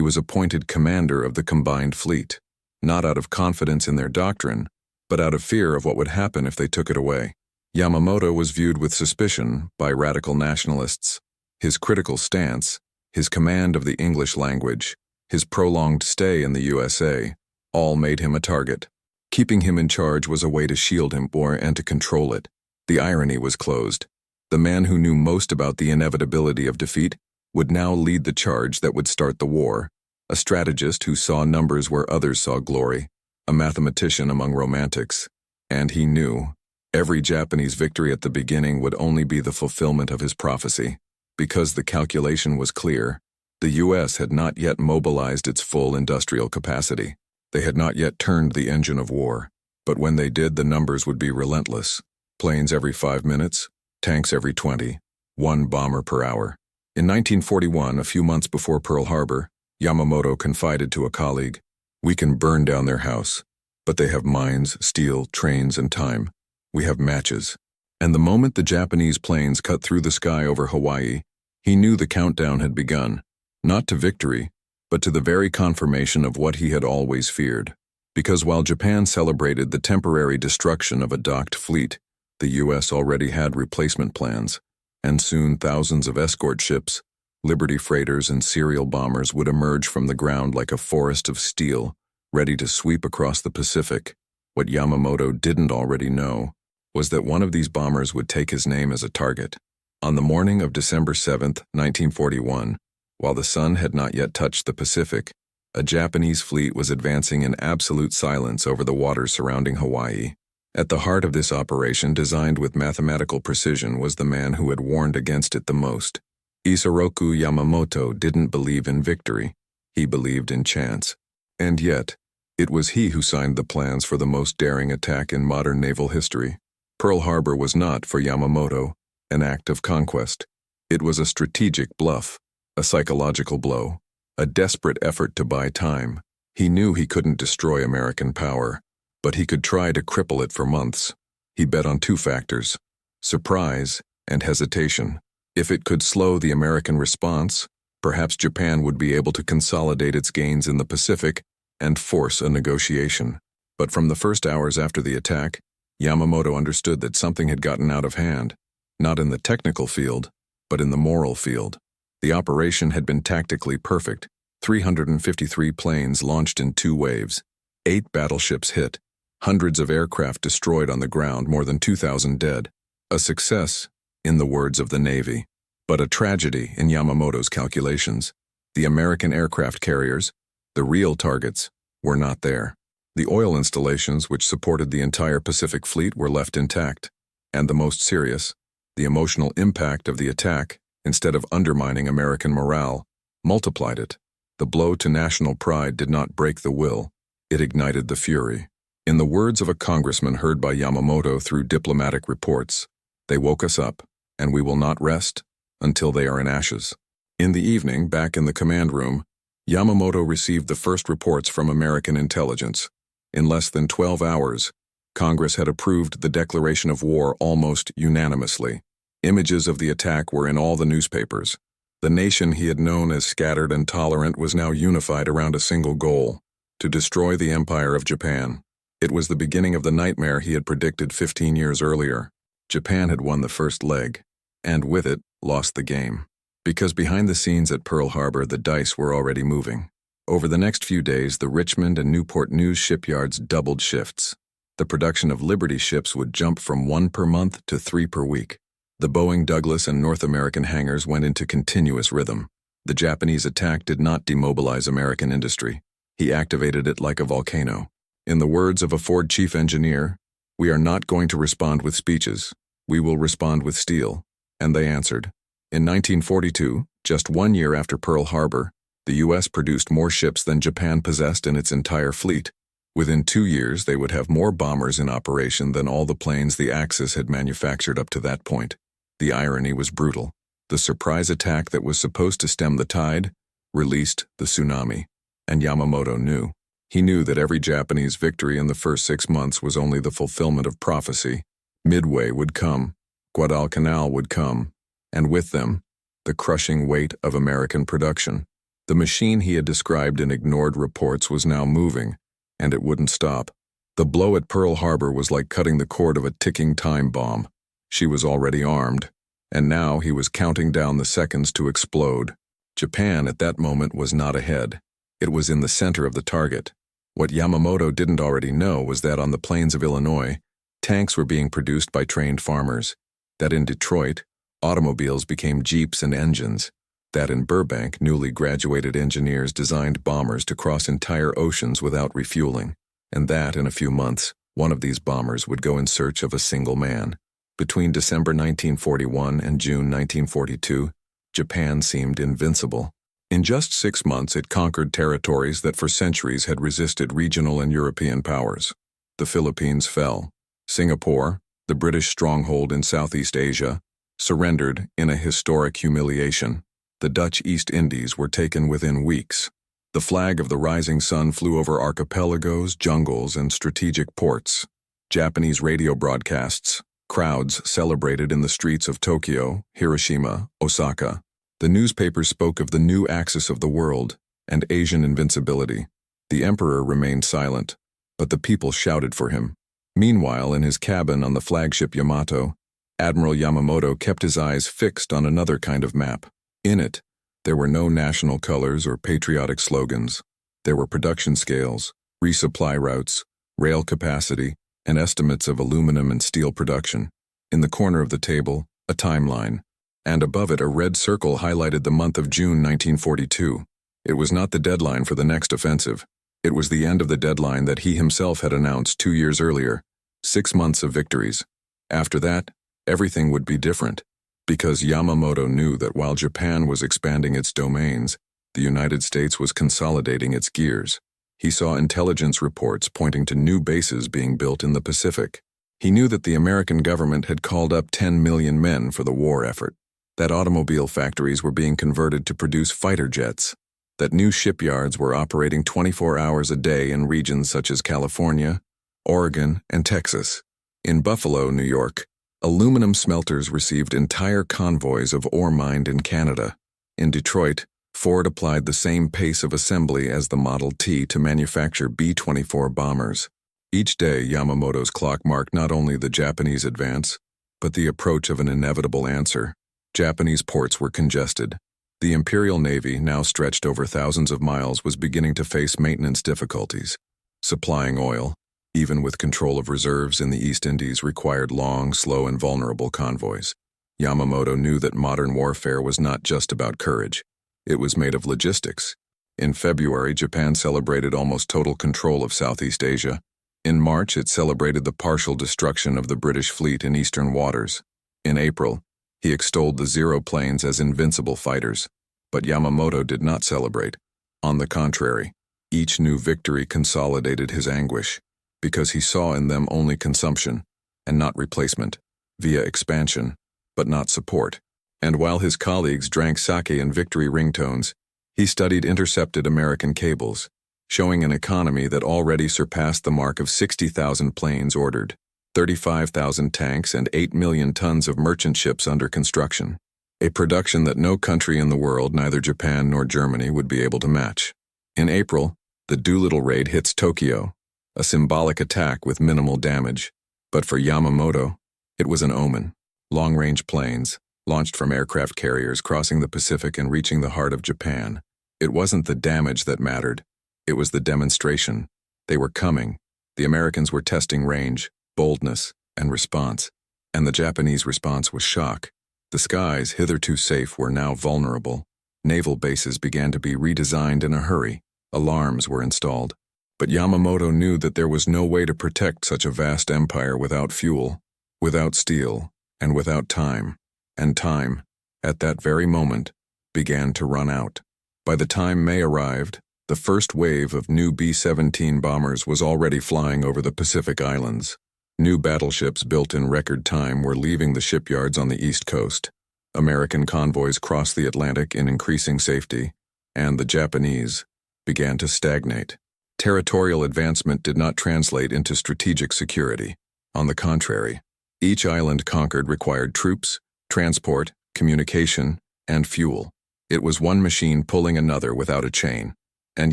was appointed commander of the combined fleet, not out of confidence in their doctrine, but out of fear of what would happen if they took it away. Yamamoto was viewed with suspicion by radical nationalists. His critical stance, his command of the English language, his prolonged stay in the USA, all made him a target. Keeping him in charge was a way to shield him and to control it. The irony was closed. The man who knew most about the inevitability of defeat would now lead the charge that would start the war, a strategist who saw numbers where others saw glory, a mathematician among romantics, and he knew every Japanese victory at the beginning would only be the fulfillment of his prophecy. Because the calculation was clear, the U.S. had not yet mobilized its full industrial capacity. They had not yet turned the engine of war. But when they did, the numbers would be relentless. Planes every 5 minutes, tanks every 20, one bomber per hour. In 1941, a few months before Pearl Harbor, Yamamoto confided to a colleague, "We can burn down their house, but they have mines, steel, trains, and time. We have matches." And the moment the Japanese planes cut through the sky over Hawaii, he knew the countdown had begun, not to victory, but to the very confirmation of what he had always feared. Because while Japan celebrated the temporary destruction of a docked fleet, the U.S. already had replacement plans, and soon thousands of escort ships, Liberty freighters, and serial bombers would emerge from the ground like a forest of steel, ready to sweep across the Pacific. What Yamamoto didn't already know was that one of these bombers would take his name as a target. On the morning of December 7, 1941, while the sun had not yet touched the Pacific, a Japanese fleet was advancing in absolute silence over the waters surrounding Hawaii. At the heart of this operation, designed with mathematical precision, was the man who had warned against it the most. Isoroku Yamamoto didn't believe in victory. He believed in chance. And yet, it was he who signed the plans for the most daring attack in modern naval history. Pearl Harbor was not, for Yamamoto, an act of conquest. It was a strategic bluff, a psychological blow, a desperate effort to buy time. He knew he couldn't destroy American power, but he could try to cripple it for months. He bet on two factors: surprise and hesitation. If it could slow the American response, perhaps Japan would be able to consolidate its gains in the Pacific and force a negotiation. But from the first hours after the attack, Yamamoto understood that something had gotten out of hand, not in the technical field, but in the moral field. The operation had been tactically perfect. 353 planes launched in 2 waves, 8 battleships hit, hundreds of aircraft destroyed on the ground, more than 2,000 dead. A success, in the words of the Navy, but a tragedy in Yamamoto's calculations. The American aircraft carriers, the real targets, were not there. The oil installations which supported the entire Pacific Fleet were left intact, and the most serious, the emotional impact of the attack, instead of undermining American morale, multiplied it. The blow to national pride did not break the will, it ignited the fury. In the words of a congressman heard by Yamamoto through diplomatic reports, "They woke us up, and we will not rest until they are in ashes." In the evening, back in the command room, Yamamoto received the first reports from American intelligence. In less than 12 hours, Congress had approved the declaration of war almost unanimously. Images of the attack were in all the newspapers. The nation he had known as scattered and tolerant was now unified around a single goal: to destroy the empire of Japan. It was the beginning of the nightmare he had predicted 15 years earlier. Japan had won the first leg, and with it, lost the game. Because behind the scenes at Pearl Harbor, the dice were already moving. Over the next few days, the Richmond and Newport News shipyards doubled shifts. The production of Liberty ships would jump from 1 per month to 3 per week. The Boeing, Douglas, and North American hangars went into continuous rhythm. The Japanese attack did not demobilize American industry. He activated it like a volcano. In the words of a Ford chief engineer, "We are not going to respond with speeches. We will respond with steel." And they answered. In 1942, just 1 year after Pearl Harbor, the U.S. produced more ships than Japan possessed in its entire fleet. Within 2 years, they would have more bombers in operation than all the planes the Axis had manufactured up to that point. The irony was brutal. The surprise attack that was supposed to stem the tide released the tsunami, and Yamamoto knew. He knew that every Japanese victory in the first 6 months was only the fulfillment of prophecy. Midway would come, Guadalcanal would come, and with them, the crushing weight of American production. The machine he had described in ignored reports was now moving, and it wouldn't stop. The blow at Pearl Harbor was like cutting the cord of a ticking time bomb. She was already armed, and now he was counting down the seconds to explode. Japan at that moment was not ahead. It was in the center of the target. What Yamamoto didn't already know was that on the plains of Illinois, tanks were being produced by trained farmers, that in Detroit, automobiles became jeeps and engines, that in Burbank, newly graduated engineers designed bombers to cross entire oceans without refueling, and that in a few months, one of these bombers would go in search of a single man. Between December 1941 and June 1942, Japan seemed invincible. In just 6 months, it conquered territories that for centuries had resisted regional and European powers. The Philippines fell. Singapore, the British stronghold in Southeast Asia, surrendered in a historic humiliation. The Dutch East Indies were taken within weeks. The flag of the rising sun flew over archipelagos, jungles, and strategic ports. Japanese radio broadcasts, crowds celebrated in the streets of Tokyo, Hiroshima, Osaka. The newspapers spoke of the new axis of the world and Asian invincibility. The emperor remained silent, but the people shouted for him. Meanwhile, in his cabin on the flagship Yamato, Admiral Yamamoto kept his eyes fixed on another kind of map. In it, there were no national colors or patriotic slogans. There were production scales, resupply routes, rail capacity, and estimates of aluminum and steel production. In the corner of the table, a timeline, and above it a red circle highlighted the month of June 1942. It was not the deadline for the next offensive. It was the end of the deadline that he himself had announced 2 years earlier, 6 months of victories. After that, everything would be different, because Yamamoto knew that while Japan was expanding its domains, the United States was consolidating its gears. He saw intelligence reports pointing to new bases being built in the Pacific. He knew that the American government had called up 10 million men for the war effort, that automobile factories were being converted to produce fighter jets, that new shipyards were operating 24 hours a day in regions such as California, Oregon, and Texas. In Buffalo, New York, aluminum smelters received entire convoys of ore mined in Canada. In Detroit, Ford applied the same pace of assembly as the Model T to manufacture B-24 bombers. Each day, Yamamoto's clock marked not only the Japanese advance, but the approach of an inevitable answer. Japanese ports were congested. The Imperial Navy, now stretched over thousands of miles, was beginning to face maintenance difficulties. Supplying oil, even with control of reserves in the East Indies, required long, slow, and vulnerable convoys. Yamamoto knew that modern warfare was not just about courage. It was made of logistics. In February, Japan celebrated almost total control of Southeast Asia. In March, it celebrated the partial destruction of the British fleet in eastern waters. In April, he extolled the Zero planes as invincible fighters. But Yamamoto did not celebrate. On the contrary, each new victory consolidated his anguish, because he saw in them only consumption, and not replacement, via expansion, but not support. And while his colleagues drank sake and victory ringtones, he studied intercepted American cables, showing an economy that already surpassed the mark of 60,000 planes ordered, 35,000 tanks, and 8 million tons of merchant ships under construction. A production that no country in the world, neither Japan nor Germany, would be able to match. In April, the Doolittle raid hits Tokyo, a symbolic attack with minimal damage. But for Yamamoto, it was an omen. Long-range planes, launched from aircraft carriers crossing the Pacific and reaching the heart of Japan. It wasn't the damage that mattered. It was the demonstration. They were coming. The Americans were testing range, boldness, and response. And the Japanese response was shock. The skies, hitherto safe, were now vulnerable. Naval bases began to be redesigned in a hurry. Alarms were installed. But Yamamoto knew that there was no way to protect such a vast empire without fuel, without steel, and without time. And time, at that very moment, began to run out. By the time May arrived, the first wave of new B-17 bombers was already flying over the Pacific Islands. New battleships built in record time were leaving the shipyards on the East Coast. American convoys crossed the Atlantic in increasing safety, and the Japanese began to stagnate. Territorial advancement did not translate into strategic security. On the contrary, each island conquered required troops, transport, communication, and fuel. It was one machine pulling another without a chain. And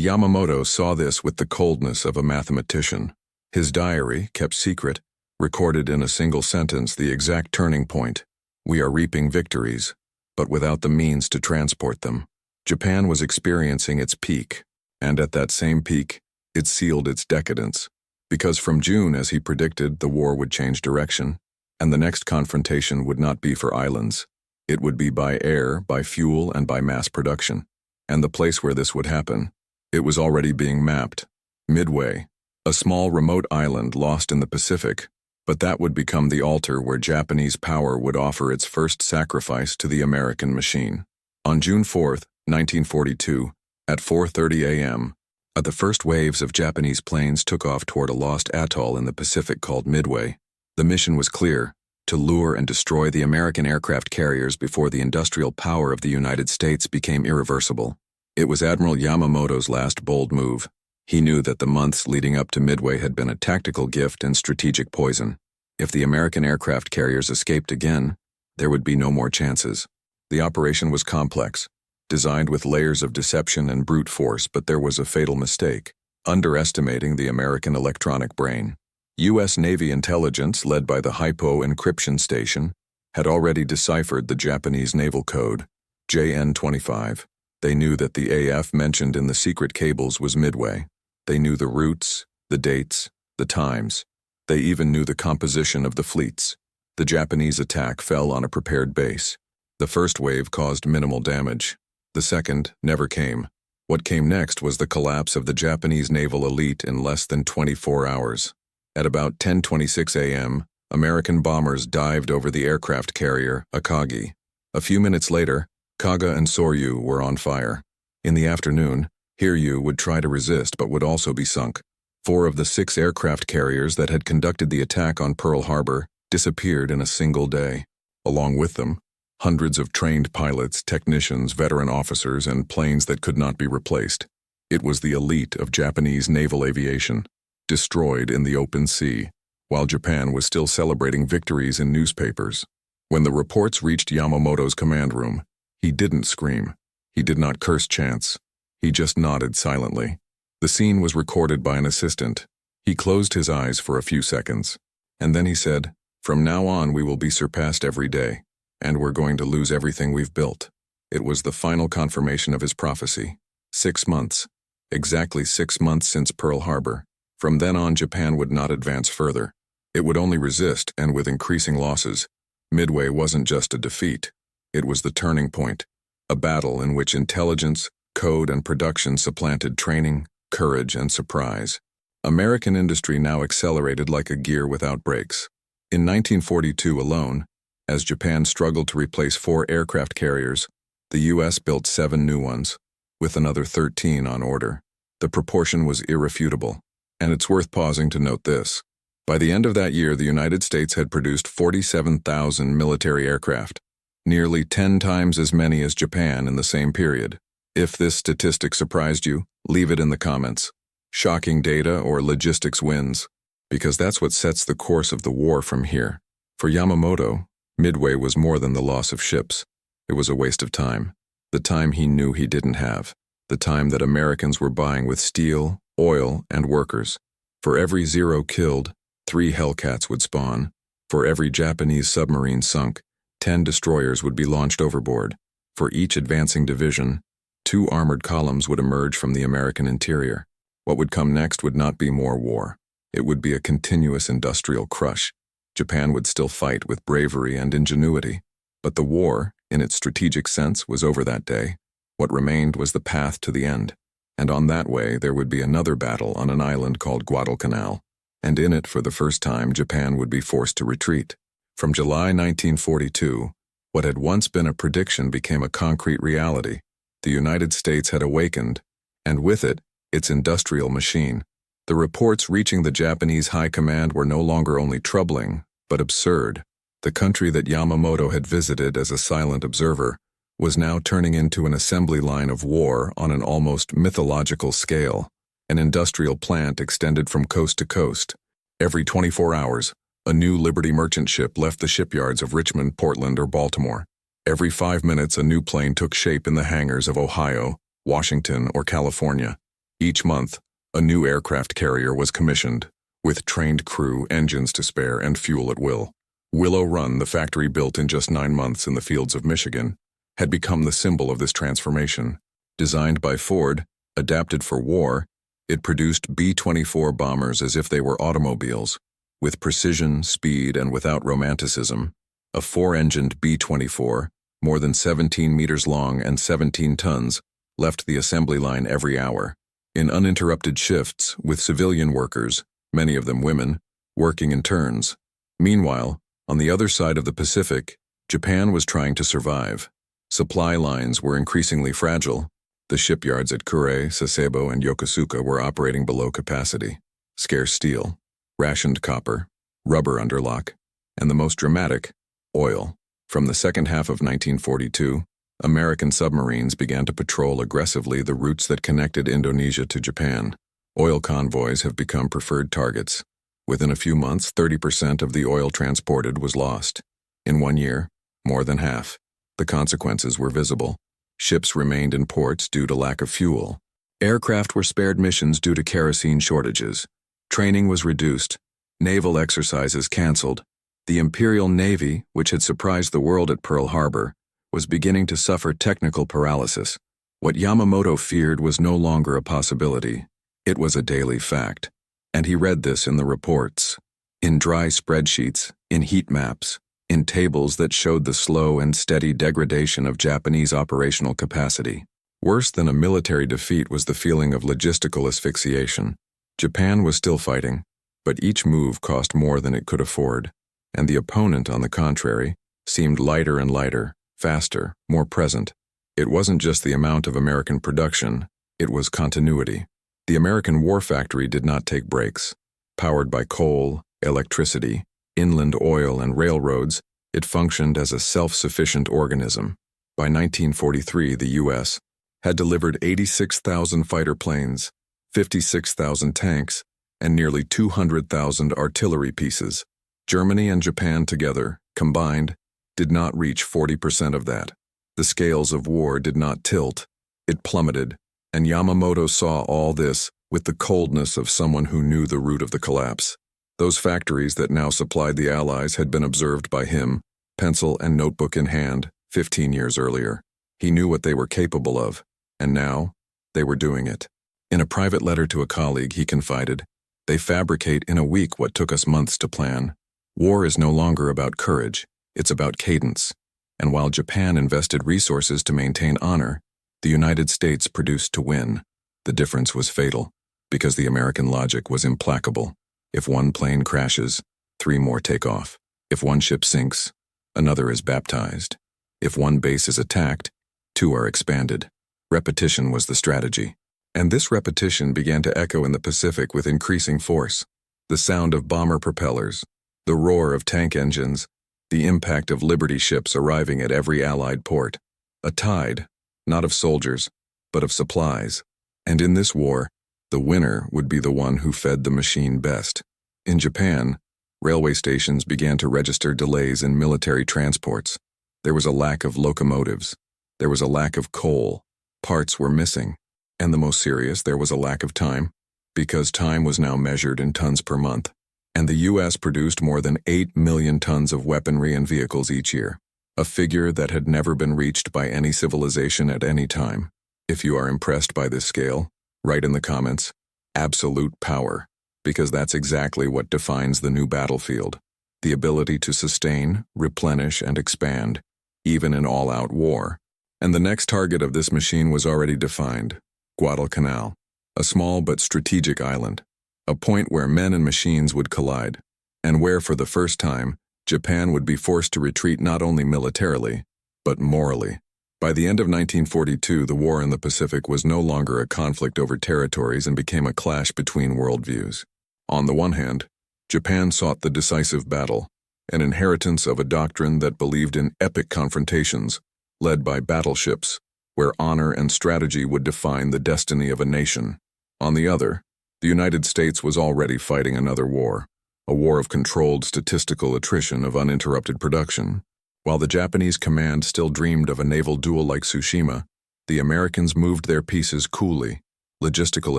Yamamoto saw this with the coldness of a mathematician. His diary, kept secret, recorded in a single sentence the exact turning point. We are reaping victories, but without the means to transport them. Japan was experiencing its peak, and at that same peak, it sealed its decadence. Because from June, as he predicted, the war would change direction, and the next confrontation would not be for islands. It would be by air, by fuel, and by mass production. And the place where this would happen, it was already being mapped. Midway, a small remote island lost in the Pacific, but that would become the altar where Japanese power would offer its first sacrifice to the American machine. On June 4, 1942, at 4:30 a.m., the first waves of Japanese planes took off toward a lost atoll in the Pacific called Midway. The mission was clear: to lure and destroy the American aircraft carriers before the industrial power of the United States became irreversible. It was Admiral Yamamoto's last bold move. He knew that the months leading up to Midway had been a tactical gift and strategic poison. If the American aircraft carriers escaped again, there would be no more chances. The operation was complex, designed with layers of deception and brute force, but there was a fatal mistake: underestimating the American electronic brain. U.S. Navy intelligence, led by the Hypo Encryption Station, had already deciphered the Japanese naval code, JN-25. They knew that the AF mentioned in the secret cables was Midway. They knew the routes, the dates, the times. They even knew the composition of the fleets. The Japanese attack fell on a prepared base. The first wave caused minimal damage. The second never came. What came next was the collapse of the Japanese naval elite in less than 24 hours. At about 10:26 a.m., American bombers dived over the aircraft carrier Akagi. A few minutes later, Kaga and Soryu were on fire. In the afternoon, Hiryu would try to resist but would also be sunk. 4 of the 6 aircraft carriers that had conducted the attack on Pearl Harbor disappeared in a single day. Along with them, hundreds of trained pilots, technicians, veteran officers, and planes that could not be replaced. It was the elite of Japanese naval aviation, destroyed in the open sea, while Japan was still celebrating victories in newspapers. When the reports reached Yamamoto's command room, he didn't scream. He did not curse chance. He just nodded silently. The scene was recorded by an assistant. He closed his eyes for a few seconds, and then he said, "From now on we will be surpassed every day, and we're going to lose everything we've built." It was the final confirmation of his prophecy. 6 months. Exactly 6 months since Pearl Harbor. From then on, Japan would not advance further. It would only resist, and with increasing losses. Midway wasn't just a defeat. It was the turning point. A battle in which intelligence, code, and production supplanted training, courage, and surprise. American industry now accelerated like a gear without brakes. In 1942 alone, as Japan struggled to replace 4 aircraft carriers, the U.S. built 7 new ones, with another 13 on order. The proportion was irrefutable, and it's worth pausing to note this. By the end of that year, the United States had produced 47,000 military aircraft, nearly 10 times as many as Japan in the same period. If this statistic surprised you, leave it in the comments. Shocking data or logistics wins, because that's what sets the course of the war from here. For Yamamoto, Midway was more than the loss of ships. It was a waste of time. The time he knew he didn't have. The time that Americans were buying with steel, oil, and workers. For every 0 killed, 3 Hellcats would spawn. For every Japanese submarine sunk, 10 destroyers would be launched overboard. For each advancing division, 2 armored columns would emerge from the American interior. What would come next would not be more war. It would be a continuous industrial crush. Japan would still fight with bravery and ingenuity. But the war, in its strategic sense, was over that day. What remained was the path to the end. And on that way, there would be another battle on an island called Guadalcanal. And in it, for the first time, Japan would be forced to retreat. From July 1942, what had once been a prediction became a concrete reality. The United States had awakened, and with it, its industrial machine. The reports reaching the Japanese high command were no longer only troubling, but absurd. The country that Yamamoto had visited as a silent observer was now turning into an assembly line of war on an almost mythological scale. An industrial plant extended from coast to coast. Every 24 hours, a new Liberty merchant ship left the shipyards of Richmond, Portland, or Baltimore. Every 5 minutes, a new plane took shape in the hangars of Ohio, Washington, or California. Each month, a new aircraft carrier was commissioned, with trained crew, engines to spare, and fuel at will. Willow Run, the factory built in just 9 months in the fields of Michigan, had become the symbol of this transformation. Designed by Ford, adapted for war, it produced B-24 bombers as if they were automobiles. With precision, speed, and without romanticism, a 4-engined B-24, more than 17 meters long and 17 tons, left the assembly line every hour. in uninterrupted shifts with civilian workers, many of them women, working in turns. Meanwhile, on the other side of the Pacific, Japan was trying to survive. Supply lines were increasingly fragile. The shipyards at Kure, Sasebo, and Yokosuka were operating below capacity. Scarce steel, rationed copper, rubber underlock, and the most dramatic, oil. From the second half of 1942, American submarines began to patrol aggressively the routes that connected Indonesia to Japan. Oil convoys have become preferred targets. Within a few months, 30% of the oil transported was lost. In 1 year, more than half. The consequences were visible. Ships remained in ports due to lack of fuel. Aircraft were spared missions due to kerosene shortages. Training was reduced. Naval exercises canceled. The Imperial Navy, which had surprised the world at Pearl Harbor, was beginning to suffer technical paralysis. What Yamamoto feared was no longer a possibility. It was a daily fact. And he read this in the reports, in dry spreadsheets, in heat maps, in tables that showed the slow and steady degradation of Japanese operational capacity. Worse than a military defeat was the feeling of logistical asphyxiation. Japan was still fighting, but each move cost more than it could afford, and the opponent, on the contrary, seemed lighter and lighter, faster, more present. It wasn't just the amount of American production, it was continuity. The American war factory did not take breaks. Powered by coal, electricity, inland oil, and railroads, it functioned as a self-sufficient organism. By 1943, the U.S. had delivered 86,000 fighter planes, 56,000 tanks, and nearly 200,000 artillery pieces. Germany and Japan together, combined, did not reach 40% of that. The scales of war did not tilt, it plummeted, and Yamamoto saw all this with the coldness of someone who knew the root of the collapse. Those factories that now supplied the Allies had been observed by him, pencil and notebook in hand, 15 years earlier. He knew what they were capable of, and now, they were doing it. In a private letter to a colleague, he confided, "They fabricate in a week what took us months to plan. War is no longer about courage, it's about cadence." And while Japan invested resources to maintain honor, the United States produced to win. The difference was fatal, because the American logic was implacable. If one plane crashes, 3 more take off. If one ship sinks, another is baptized. If one base is attacked, 2 are expanded. Repetition was the strategy. And this repetition began to echo in the Pacific with increasing force. The sound of bomber propellers, the roar of tank engines, the impact of Liberty ships arriving at every Allied port. A tide, not of soldiers, but of supplies. And in this war, the winner would be the one who fed the machine best. In Japan, railway stations began to register delays in military transports. There was a lack of locomotives. There was a lack of coal. Parts were missing. And the most serious, there was a lack of time, because time was now measured in tons per month. And the U.S. produced more than 8 million tons of weaponry and vehicles each year, a figure that had never been reached by any civilization at any time. If you are impressed by this scale, write in the comments, absolute power, because that's exactly what defines the new battlefield, the ability to sustain, replenish, and expand, even in all-out war. And the next target of this machine was already defined, Guadalcanal, a small but strategic island, a point where men and machines would collide, and where, for the first time, Japan would be forced to retreat not only militarily, but morally. By the end of 1942, the war in the Pacific was no longer a conflict over territories and became a clash between worldviews. On the one hand, Japan sought the decisive battle, an inheritance of a doctrine that believed in epic confrontations, led by battleships, where honor and strategy would define the destiny of a nation. On the other, the United States was already fighting another war, a war of controlled statistical attrition of uninterrupted production. While the Japanese command still dreamed of a naval duel like Tsushima, the Americans moved their pieces coolly. Logistical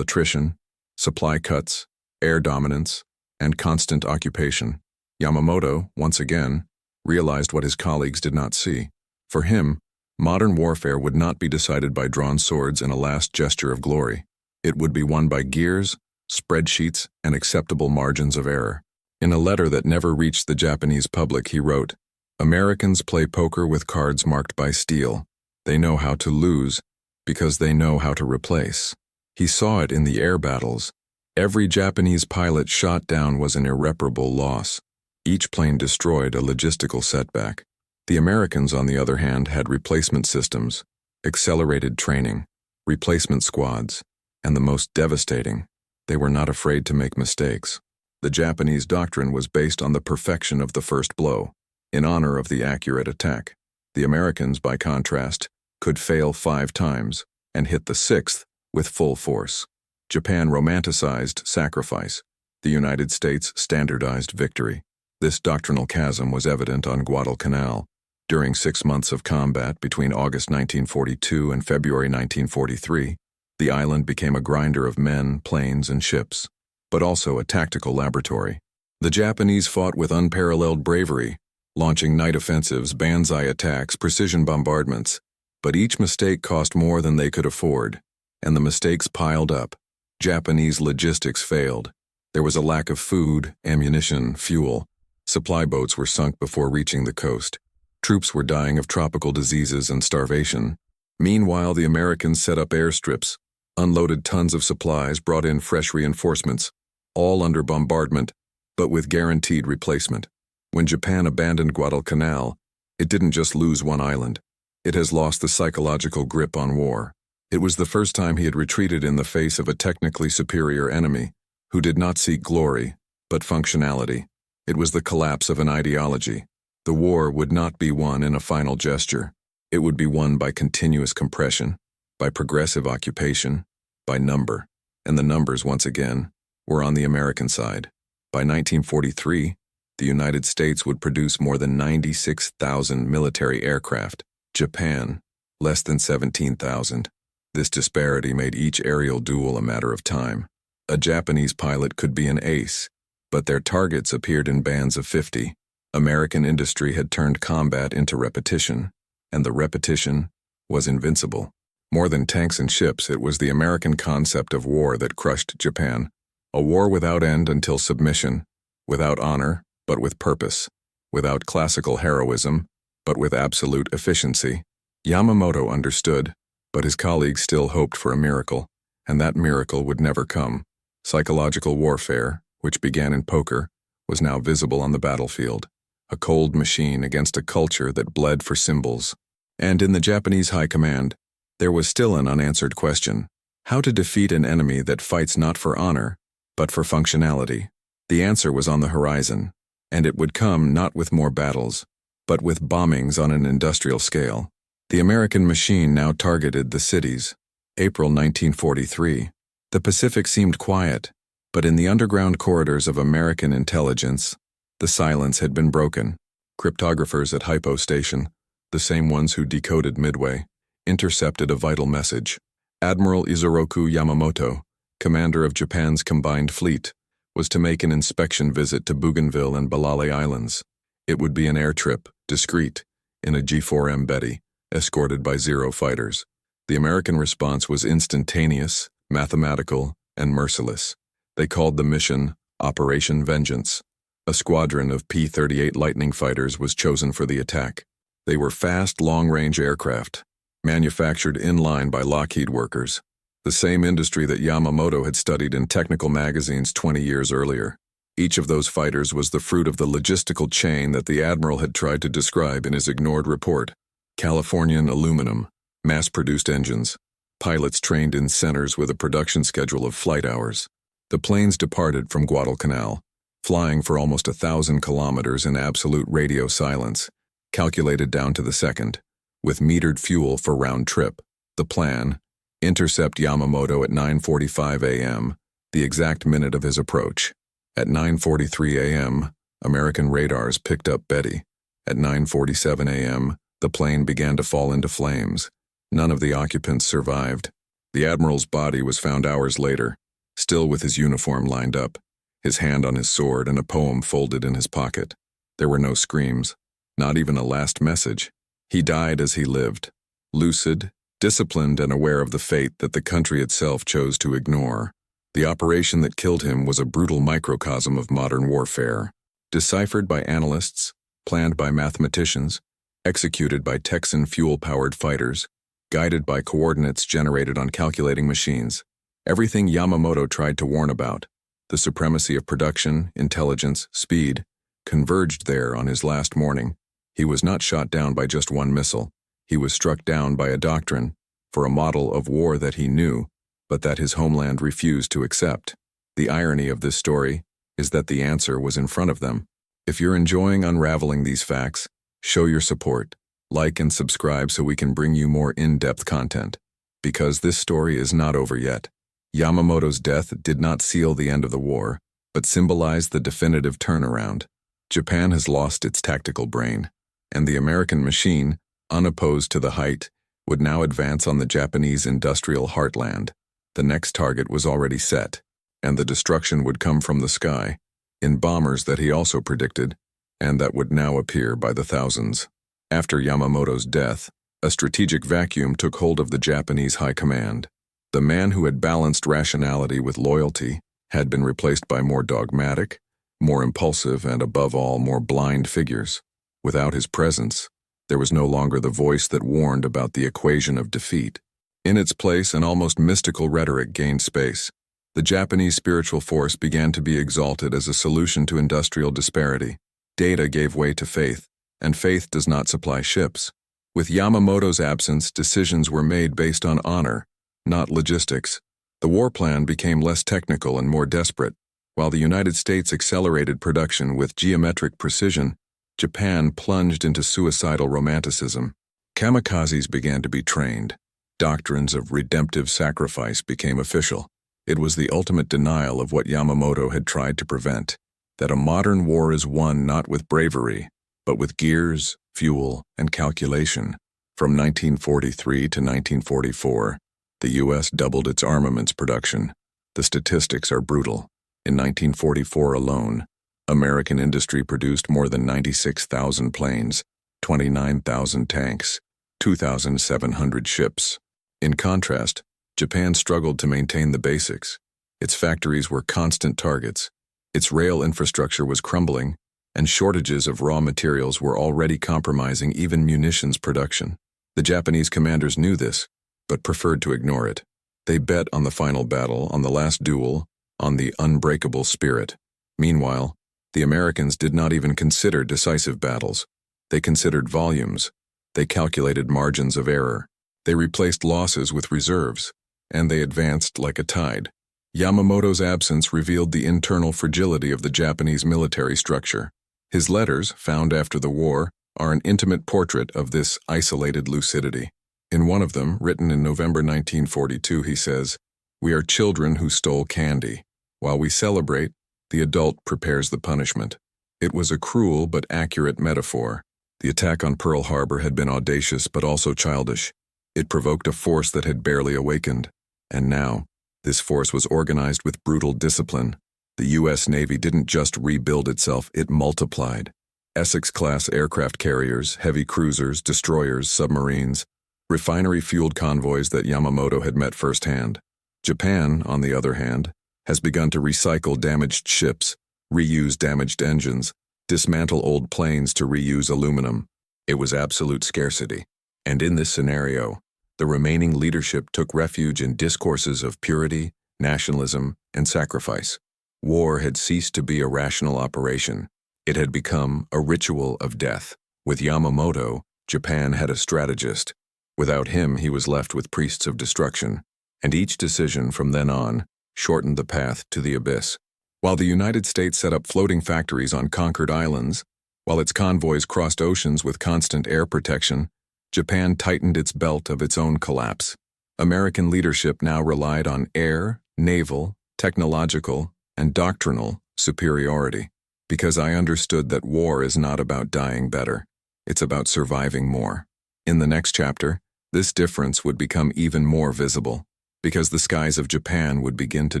attrition, supply cuts, air dominance, and constant occupation. Yamamoto, once again, realized what his colleagues did not see. For him, modern warfare would not be decided by drawn swords and a last gesture of glory. It would be won by gears, spreadsheets, and acceptable margins of error. In a letter that never reached the Japanese public, he wrote, "Americans play poker with cards marked by steel. They know how to lose because they know how to replace." He saw it in the air battles. Every Japanese pilot shot down was an irreparable loss. Each plane destroyed a logistical setback. The Americans, on the other hand, had replacement systems, accelerated training, replacement squads, and the most devastating, they were not afraid to make mistakes. The Japanese doctrine was based on the perfection of the first blow, in honor of the accurate attack. The Americans, by contrast, could fail 5 times and hit the 6th with full force. Japan romanticized sacrifice. The United States standardized victory. This doctrinal chasm was evident on Guadalcanal. During 6 months of combat between August 1942 and February 1943, the island became a grinder of men, planes, and ships, but also a tactical laboratory. The Japanese fought with unparalleled bravery, launching night offensives, banzai attacks, precision bombardments. But each mistake cost more than they could afford, and the mistakes piled up. Japanese logistics failed. There was a lack of food, ammunition, fuel. Supply boats were sunk before reaching the coast. Troops were dying of tropical diseases and starvation. Meanwhile, the Americans set up airstrips, unloaded tons of supplies, brought in fresh reinforcements, all under bombardment, but with guaranteed replacement. When Japan abandoned Guadalcanal, it didn't just lose one island. It has lost the psychological grip on war. It was the first time he had retreated in the face of a technically superior enemy, who did not seek glory, but functionality. It was the collapse of an ideology. The war would not be won in a final gesture. It would be won by continuous compression, by progressive occupation, by number. And the numbers, once again, were on the American side. By 1943, the United States would produce more than 96,000 military aircraft. Japan, less than 17,000. This disparity made each aerial duel a matter of time. A Japanese pilot could be an ace, but their targets appeared in bands of 50. American industry had turned combat into repetition, and the repetition was invincible. More than tanks and ships, it was the American concept of war that crushed Japan. A war without end until submission, without honor, but with purpose, without classical heroism, but with absolute efficiency. Yamamoto understood, but his colleagues still hoped for a miracle, and that miracle would never come. Psychological warfare, which began in poker, was now visible on the battlefield, a cold machine against a culture that bled for symbols. And in the Japanese high command, there was still an unanswered question: how to defeat an enemy that fights not for honor, but for functionality. The answer was on the horizon, and it would come not with more battles, but with bombings on an industrial scale. The American machine now targeted the cities. April 1943. The Pacific seemed quiet, but in the underground corridors of American intelligence, the silence had been broken. Cryptographers at Hypo Station, the same ones who decoded Midway, intercepted a vital message. Admiral Isoroku Yamamoto, commander of Japan's combined fleet, was to make an inspection visit to Bougainville and Balale Islands. It would be an air trip, discreet, in a G4M Betty, escorted by Zero fighters. The American response was instantaneous, mathematical, and merciless. They called the mission Operation Vengeance. A squadron of P-38 Lightning fighters was chosen for the attack. They were fast, long-range aircraft, manufactured in-line by Lockheed workers, the same industry that Yamamoto had studied in technical magazines 20 years earlier. Each of those fighters was the fruit of the logistical chain that the Admiral had tried to describe in his ignored report. Californian aluminum, mass-produced engines, pilots trained in centers with a production schedule of flight hours. The planes departed from Guadalcanal, flying for almost 1,000 kilometers in absolute radio silence, calculated down to the second, with metered fuel for round trip. The plan: intercept Yamamoto at 9:45 a.m., the exact minute of his approach. At 9:43 a.m., American radars picked up Betty. At 9:47 a.m., the plane began to fall into flames. None of the occupants survived. The Admiral's body was found hours later, still with his uniform lined up, his hand on his sword and a poem folded in his pocket. There were no screams, not even a last message. He died as he lived, lucid, disciplined, and aware of the fate that the country itself chose to ignore. The operation that killed him was a brutal microcosm of modern warfare, deciphered by analysts, planned by mathematicians, executed by Texan fuel-powered fighters, guided by coordinates generated on calculating machines. Everything Yamamoto tried to warn about, the supremacy of production, intelligence, speed, converged there on his last morning. He was not shot down by just one missile. He was struck down by a doctrine, for a model of war that he knew, but that his homeland refused to accept. The irony of this story is that the answer was in front of them. If you're enjoying unraveling these facts, show your support. Like and subscribe so we can bring you more in-depth content. Because this story is not over yet. Yamamoto's death did not seal the end of the war, but symbolized the definitive turnaround. Japan has lost its tactical brain, and the American machine, unopposed to the height, would now advance on the Japanese industrial heartland. The next target was already set, and the destruction would come from the sky, in bombers that he also predicted, and that would now appear by the thousands. After Yamamoto's death, a strategic vacuum took hold of the Japanese high command. The man who had balanced rationality with loyalty had been replaced by more dogmatic, more impulsive, and above all, more blind figures. Without his presence, there was no longer the voice that warned about the equation of defeat. In its place, an almost mystical rhetoric gained space. The Japanese spiritual force began to be exalted as a solution to industrial disparity. Data gave way to faith, and faith does not supply ships. With Yamamoto's absence, decisions were made based on honor, not logistics. The war plan became less technical and more desperate. While the United States accelerated production with geometric precision, Japan plunged into suicidal romanticism. Kamikazes began to be trained. Doctrines of redemptive sacrifice became official. It was the ultimate denial of what Yamamoto had tried to prevent, that a modern war is won not with bravery, but with gears, fuel, and calculation. From 1943 to 1944, the U.S. doubled its armaments production. The statistics are brutal. In 1944 alone, American industry produced more than 96,000 planes, 29,000 tanks, 2,700 ships. In contrast, Japan struggled to maintain the basics. Its factories were constant targets. Its rail infrastructure was crumbling, and shortages of raw materials were already compromising even munitions production. The Japanese commanders knew this, but preferred to ignore it. They bet on the final battle, on the last duel, on the unbreakable spirit. Meanwhile, the Americans did not even consider decisive battles. They considered volumes. They calculated margins of error. They replaced losses with reserves, and they advanced like a tide. Yamamoto's absence revealed the internal fragility of the Japanese military structure. His letters, found after the war, are an intimate portrait of this isolated lucidity. In one of them, written in November 1942, he says, "We are children who stole candy. While we celebrate, the adult prepares the punishment." It was a cruel but accurate metaphor. The attack on Pearl Harbor had been audacious but also childish. It provoked a force that had barely awakened. And now, this force was organized with brutal discipline. The U.S. Navy didn't just rebuild itself, it multiplied. Essex-class aircraft carriers, heavy cruisers, destroyers, submarines, refinery-fueled convoys that Yamamoto had met firsthand. Japan, on the other hand, has begun to recycle damaged ships, reuse damaged engines, dismantle old planes to reuse aluminum. It was absolute scarcity. And in this scenario, the remaining leadership took refuge in discourses of purity, nationalism, and sacrifice. War had ceased to be a rational operation. It had become a ritual of death. With Yamamoto, Japan had a strategist. Without him, he was left with priests of destruction. And each decision from then on shortened the path to the abyss. While the United States set up floating factories on conquered islands, while its convoys crossed oceans with constant air protection, Japan tightened its belt of its own collapse. American leadership now relied on air, naval, technological, and doctrinal superiority, because I understood that war is not about dying better, it's about surviving more. In the next chapter, this difference would become even more visible, because the skies of Japan would begin to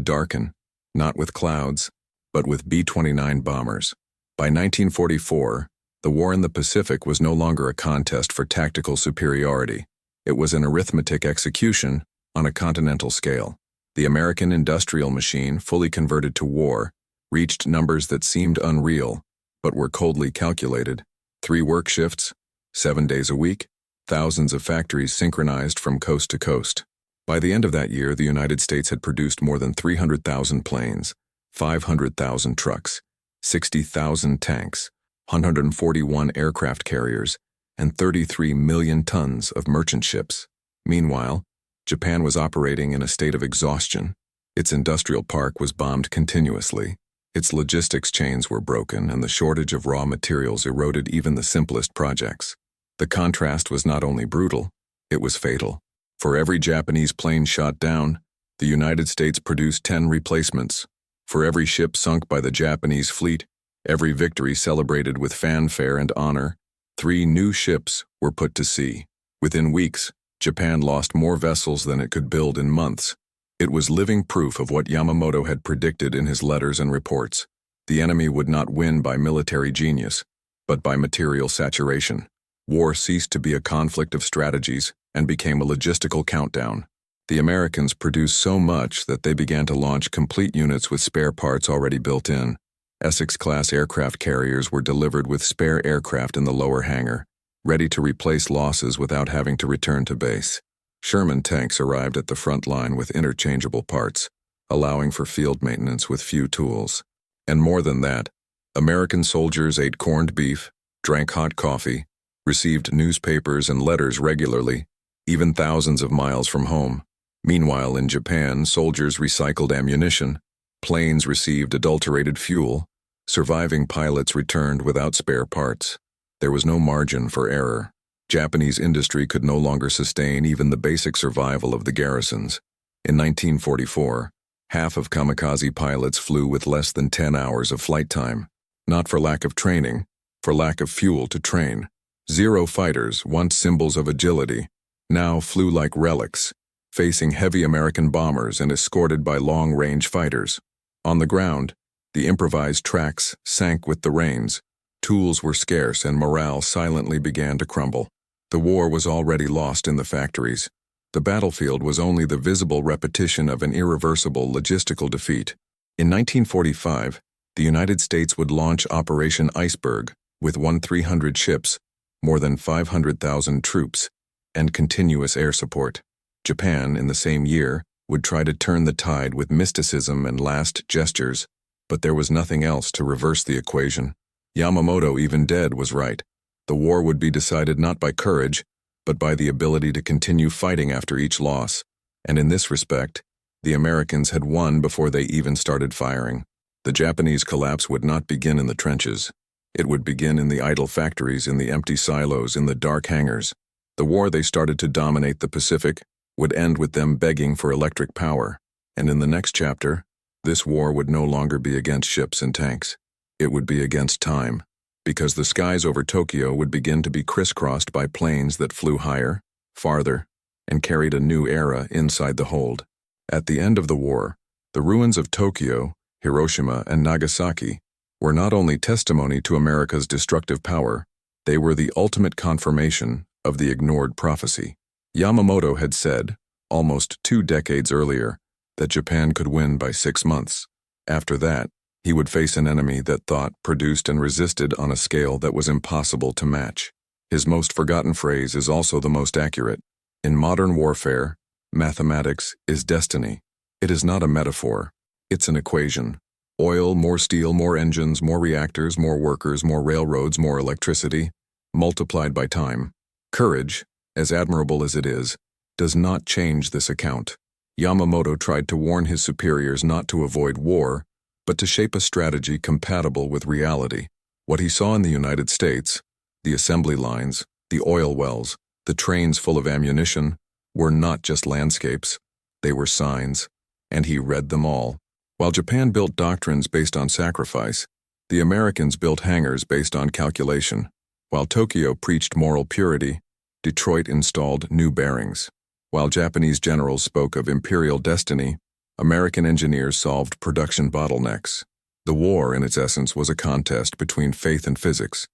darken, not with clouds, but with B-29 bombers. By 1944, the war in the Pacific was no longer a contest for tactical superiority. It was an arithmetic execution on a continental scale. The American industrial machine, fully converted to war, reached numbers that seemed unreal, but were coldly calculated. 3 work shifts, 7 days a week, thousands of factories synchronized from coast to coast. By the end of that year, the United States had produced more than 300,000 planes, 500,000 trucks, 60,000 tanks, 141 aircraft carriers, and 33 million tons of merchant ships. Meanwhile, Japan was operating in a state of exhaustion. Its industrial park was bombed continuously. Its logistics chains were broken, and the shortage of raw materials eroded even the simplest projects. The contrast was not only brutal, it was fatal. For every Japanese plane shot down, the United States produced 10 replacements. For every ship sunk by the Japanese fleet, every victory celebrated with fanfare and honor, 3 new ships were put to sea. Within weeks, Japan lost more vessels than it could build in months. It was living proof of what Yamamoto had predicted in his letters and reports. The enemy would not win by military genius, but by material saturation. War ceased to be a conflict of strategies and became a logistical countdown. The Americans produced so much that they began to launch complete units with spare parts already built in. Essex-class aircraft carriers were delivered with spare aircraft in the lower hangar, ready to replace losses without having to return to base. Sherman tanks arrived at the front line with interchangeable parts, allowing for field maintenance with few tools. And more than that, American soldiers ate corned beef, drank hot coffee, received newspapers and letters regularly, even thousands of miles from home. Meanwhile, in Japan, soldiers recycled ammunition, planes received adulterated fuel, surviving pilots returned without spare parts. There was no margin for error. Japanese industry could no longer sustain even the basic survival of the garrisons. In 1944, half of kamikaze pilots flew with less than 10 hours of flight time, not for lack of training, for lack of fuel to train. Zero fighters, once symbols of agility, now flew like relics, facing heavy American bombers and escorted by long-range fighters. On the ground, the improvised tracks sank with the rains. Tools were scarce and morale silently began to crumble. The war was already lost in the factories. The battlefield was only the visible repetition of an irreversible logistical defeat. In 1945, the United States would launch Operation Iceberg with 300 ships, more than 500,000 troops, and continuous air support. Japan, in the same year, would try to turn the tide with mysticism and last gestures, but there was nothing else to reverse the equation. Yamamoto, even dead, was right. The war would be decided not by courage, but by the ability to continue fighting after each loss. And in this respect, the Americans had won before they even started firing. The Japanese collapse would not begin in the trenches. It would begin in the idle factories, in the empty silos, in the dark hangars. The war they started to dominate the Pacific would end with them begging for electric power. And in the next chapter, this war would no longer be against ships and tanks. It would be against time, because the skies over Tokyo would begin to be crisscrossed by planes that flew higher, farther, and carried a new era inside the hold. At the end of the war, the ruins of Tokyo, Hiroshima, and Nagasaki were not only testimony to America's destructive power, they were the ultimate confirmation of the ignored prophecy. Yamamoto had said, almost 2 decades earlier, that Japan could win by 6 months. After that, he would face an enemy that thought, produced, and resisted on a scale that was impossible to match. His most forgotten phrase is also the most accurate. In modern warfare, mathematics is destiny. It is not a metaphor. It's an equation. Oil, more steel, more engines, more reactors, more workers, more railroads, more electricity, multiplied by time. Courage, as admirable as it is, does not change this account. Yamamoto tried to warn his superiors not to avoid war, but to shape a strategy compatible with reality. What he saw in the United States, the assembly lines, the oil wells, the trains full of ammunition, were not just landscapes. They were signs, and he read them all. While Japan built doctrines based on sacrifice, the Americans built hangars based on calculation. While Tokyo preached moral purity, Detroit installed new bearings. While Japanese generals spoke of imperial destiny, American engineers solved production bottlenecks. The war, in its essence, was a contest between faith and physics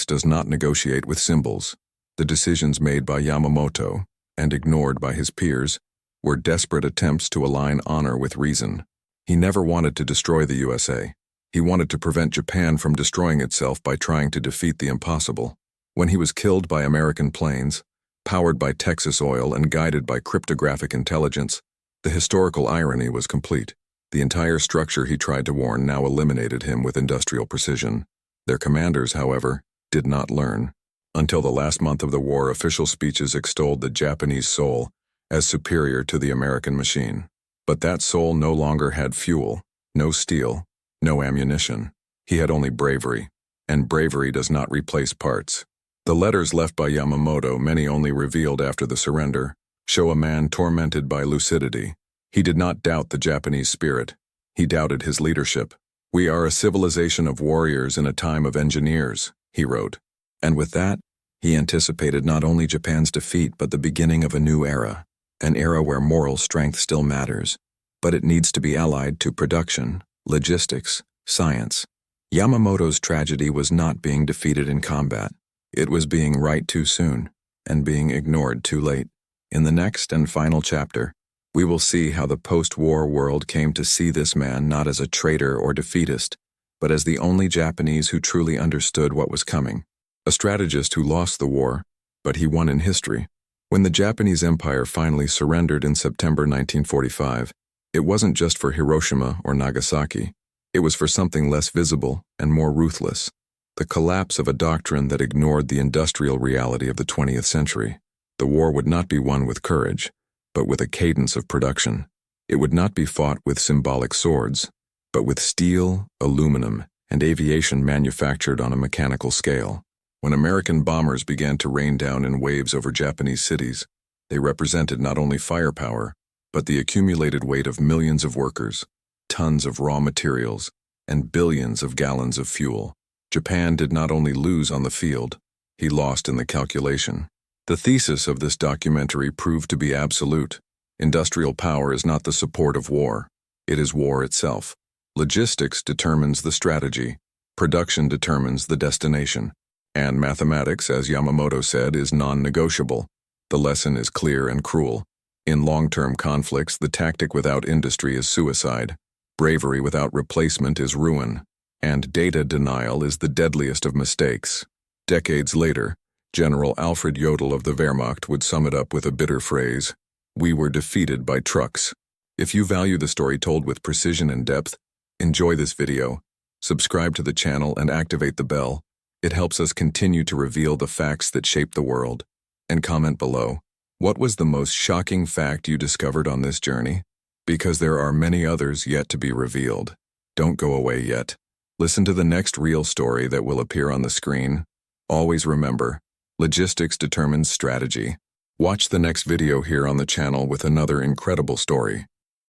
does not negotiate with symbols. The decisions made by Yamamoto, and ignored by his peers, were desperate attempts to align honor with reason. He never wanted to destroy the USA. He wanted to prevent Japan from destroying itself by trying to defeat the impossible. When he was killed by American planes, powered by Texas oil and guided by cryptographic intelligence. The historical irony was complete. The entire structure he tried to warn now eliminated him with industrial precision. Their commanders, however, did not learn. Until the last month of the war, official speeches extolled the Japanese soul as superior to the American machine. But that soul no longer had fuel, no steel, no ammunition. He had only bravery, and bravery does not replace parts. The letters left by Yamamoto, many only revealed after the surrender, show a man tormented by lucidity. He did not doubt the Japanese spirit. He doubted his leadership. "We are a civilization of warriors in a time of engineers," he wrote. And with that, he anticipated not only Japan's defeat but the beginning of a new era, an era where moral strength still matters, but it needs to be allied to production, logistics, science. Yamamoto's tragedy was not being defeated in combat. It was being right too soon, and being ignored too late. In the next and final chapter, we will see how the post-war world came to see this man not as a traitor or defeatist, but as the only Japanese who truly understood what was coming. A strategist who lost the war, but he won in history. When the Japanese Empire finally surrendered in September 1945, it wasn't just for Hiroshima or Nagasaki. It was for something less visible and more ruthless. The collapse of a doctrine that ignored the industrial reality of the 20th century. The war would not be won with courage, but with a cadence of production. It would not be fought with symbolic swords, but with steel, aluminum, and aviation manufactured on a mechanical scale. When American bombers began to rain down in waves over Japanese cities, they represented not only firepower, but the accumulated weight of millions of workers, tons of raw materials, and billions of gallons of fuel. Japan did not only lose on the field, he lost in the calculation. The thesis of this documentary proved to be absolute. Industrial power is not the support of war. It is war itself. Logistics determines the strategy. Production determines the destination. And mathematics, as Yamamoto said, is non-negotiable. The lesson is clear and cruel. In long-term conflicts, the tactic without industry is suicide. Bravery without replacement is ruin. And data denial is the deadliest of mistakes. Decades later, General Alfred Jodl of the Wehrmacht would sum it up with a bitter phrase: "We were defeated by trucks." If you value the story told with precision and depth, enjoy this video, subscribe to the channel and activate the bell. It helps us continue to reveal the facts that shape the world. And comment below, what was the most shocking fact you discovered on this journey? Because there are many others yet to be revealed. Don't go away yet. Listen to the next real story that will appear on the screen. Always remember, logistics determines strategy. Watch the next video here on the channel with another incredible story.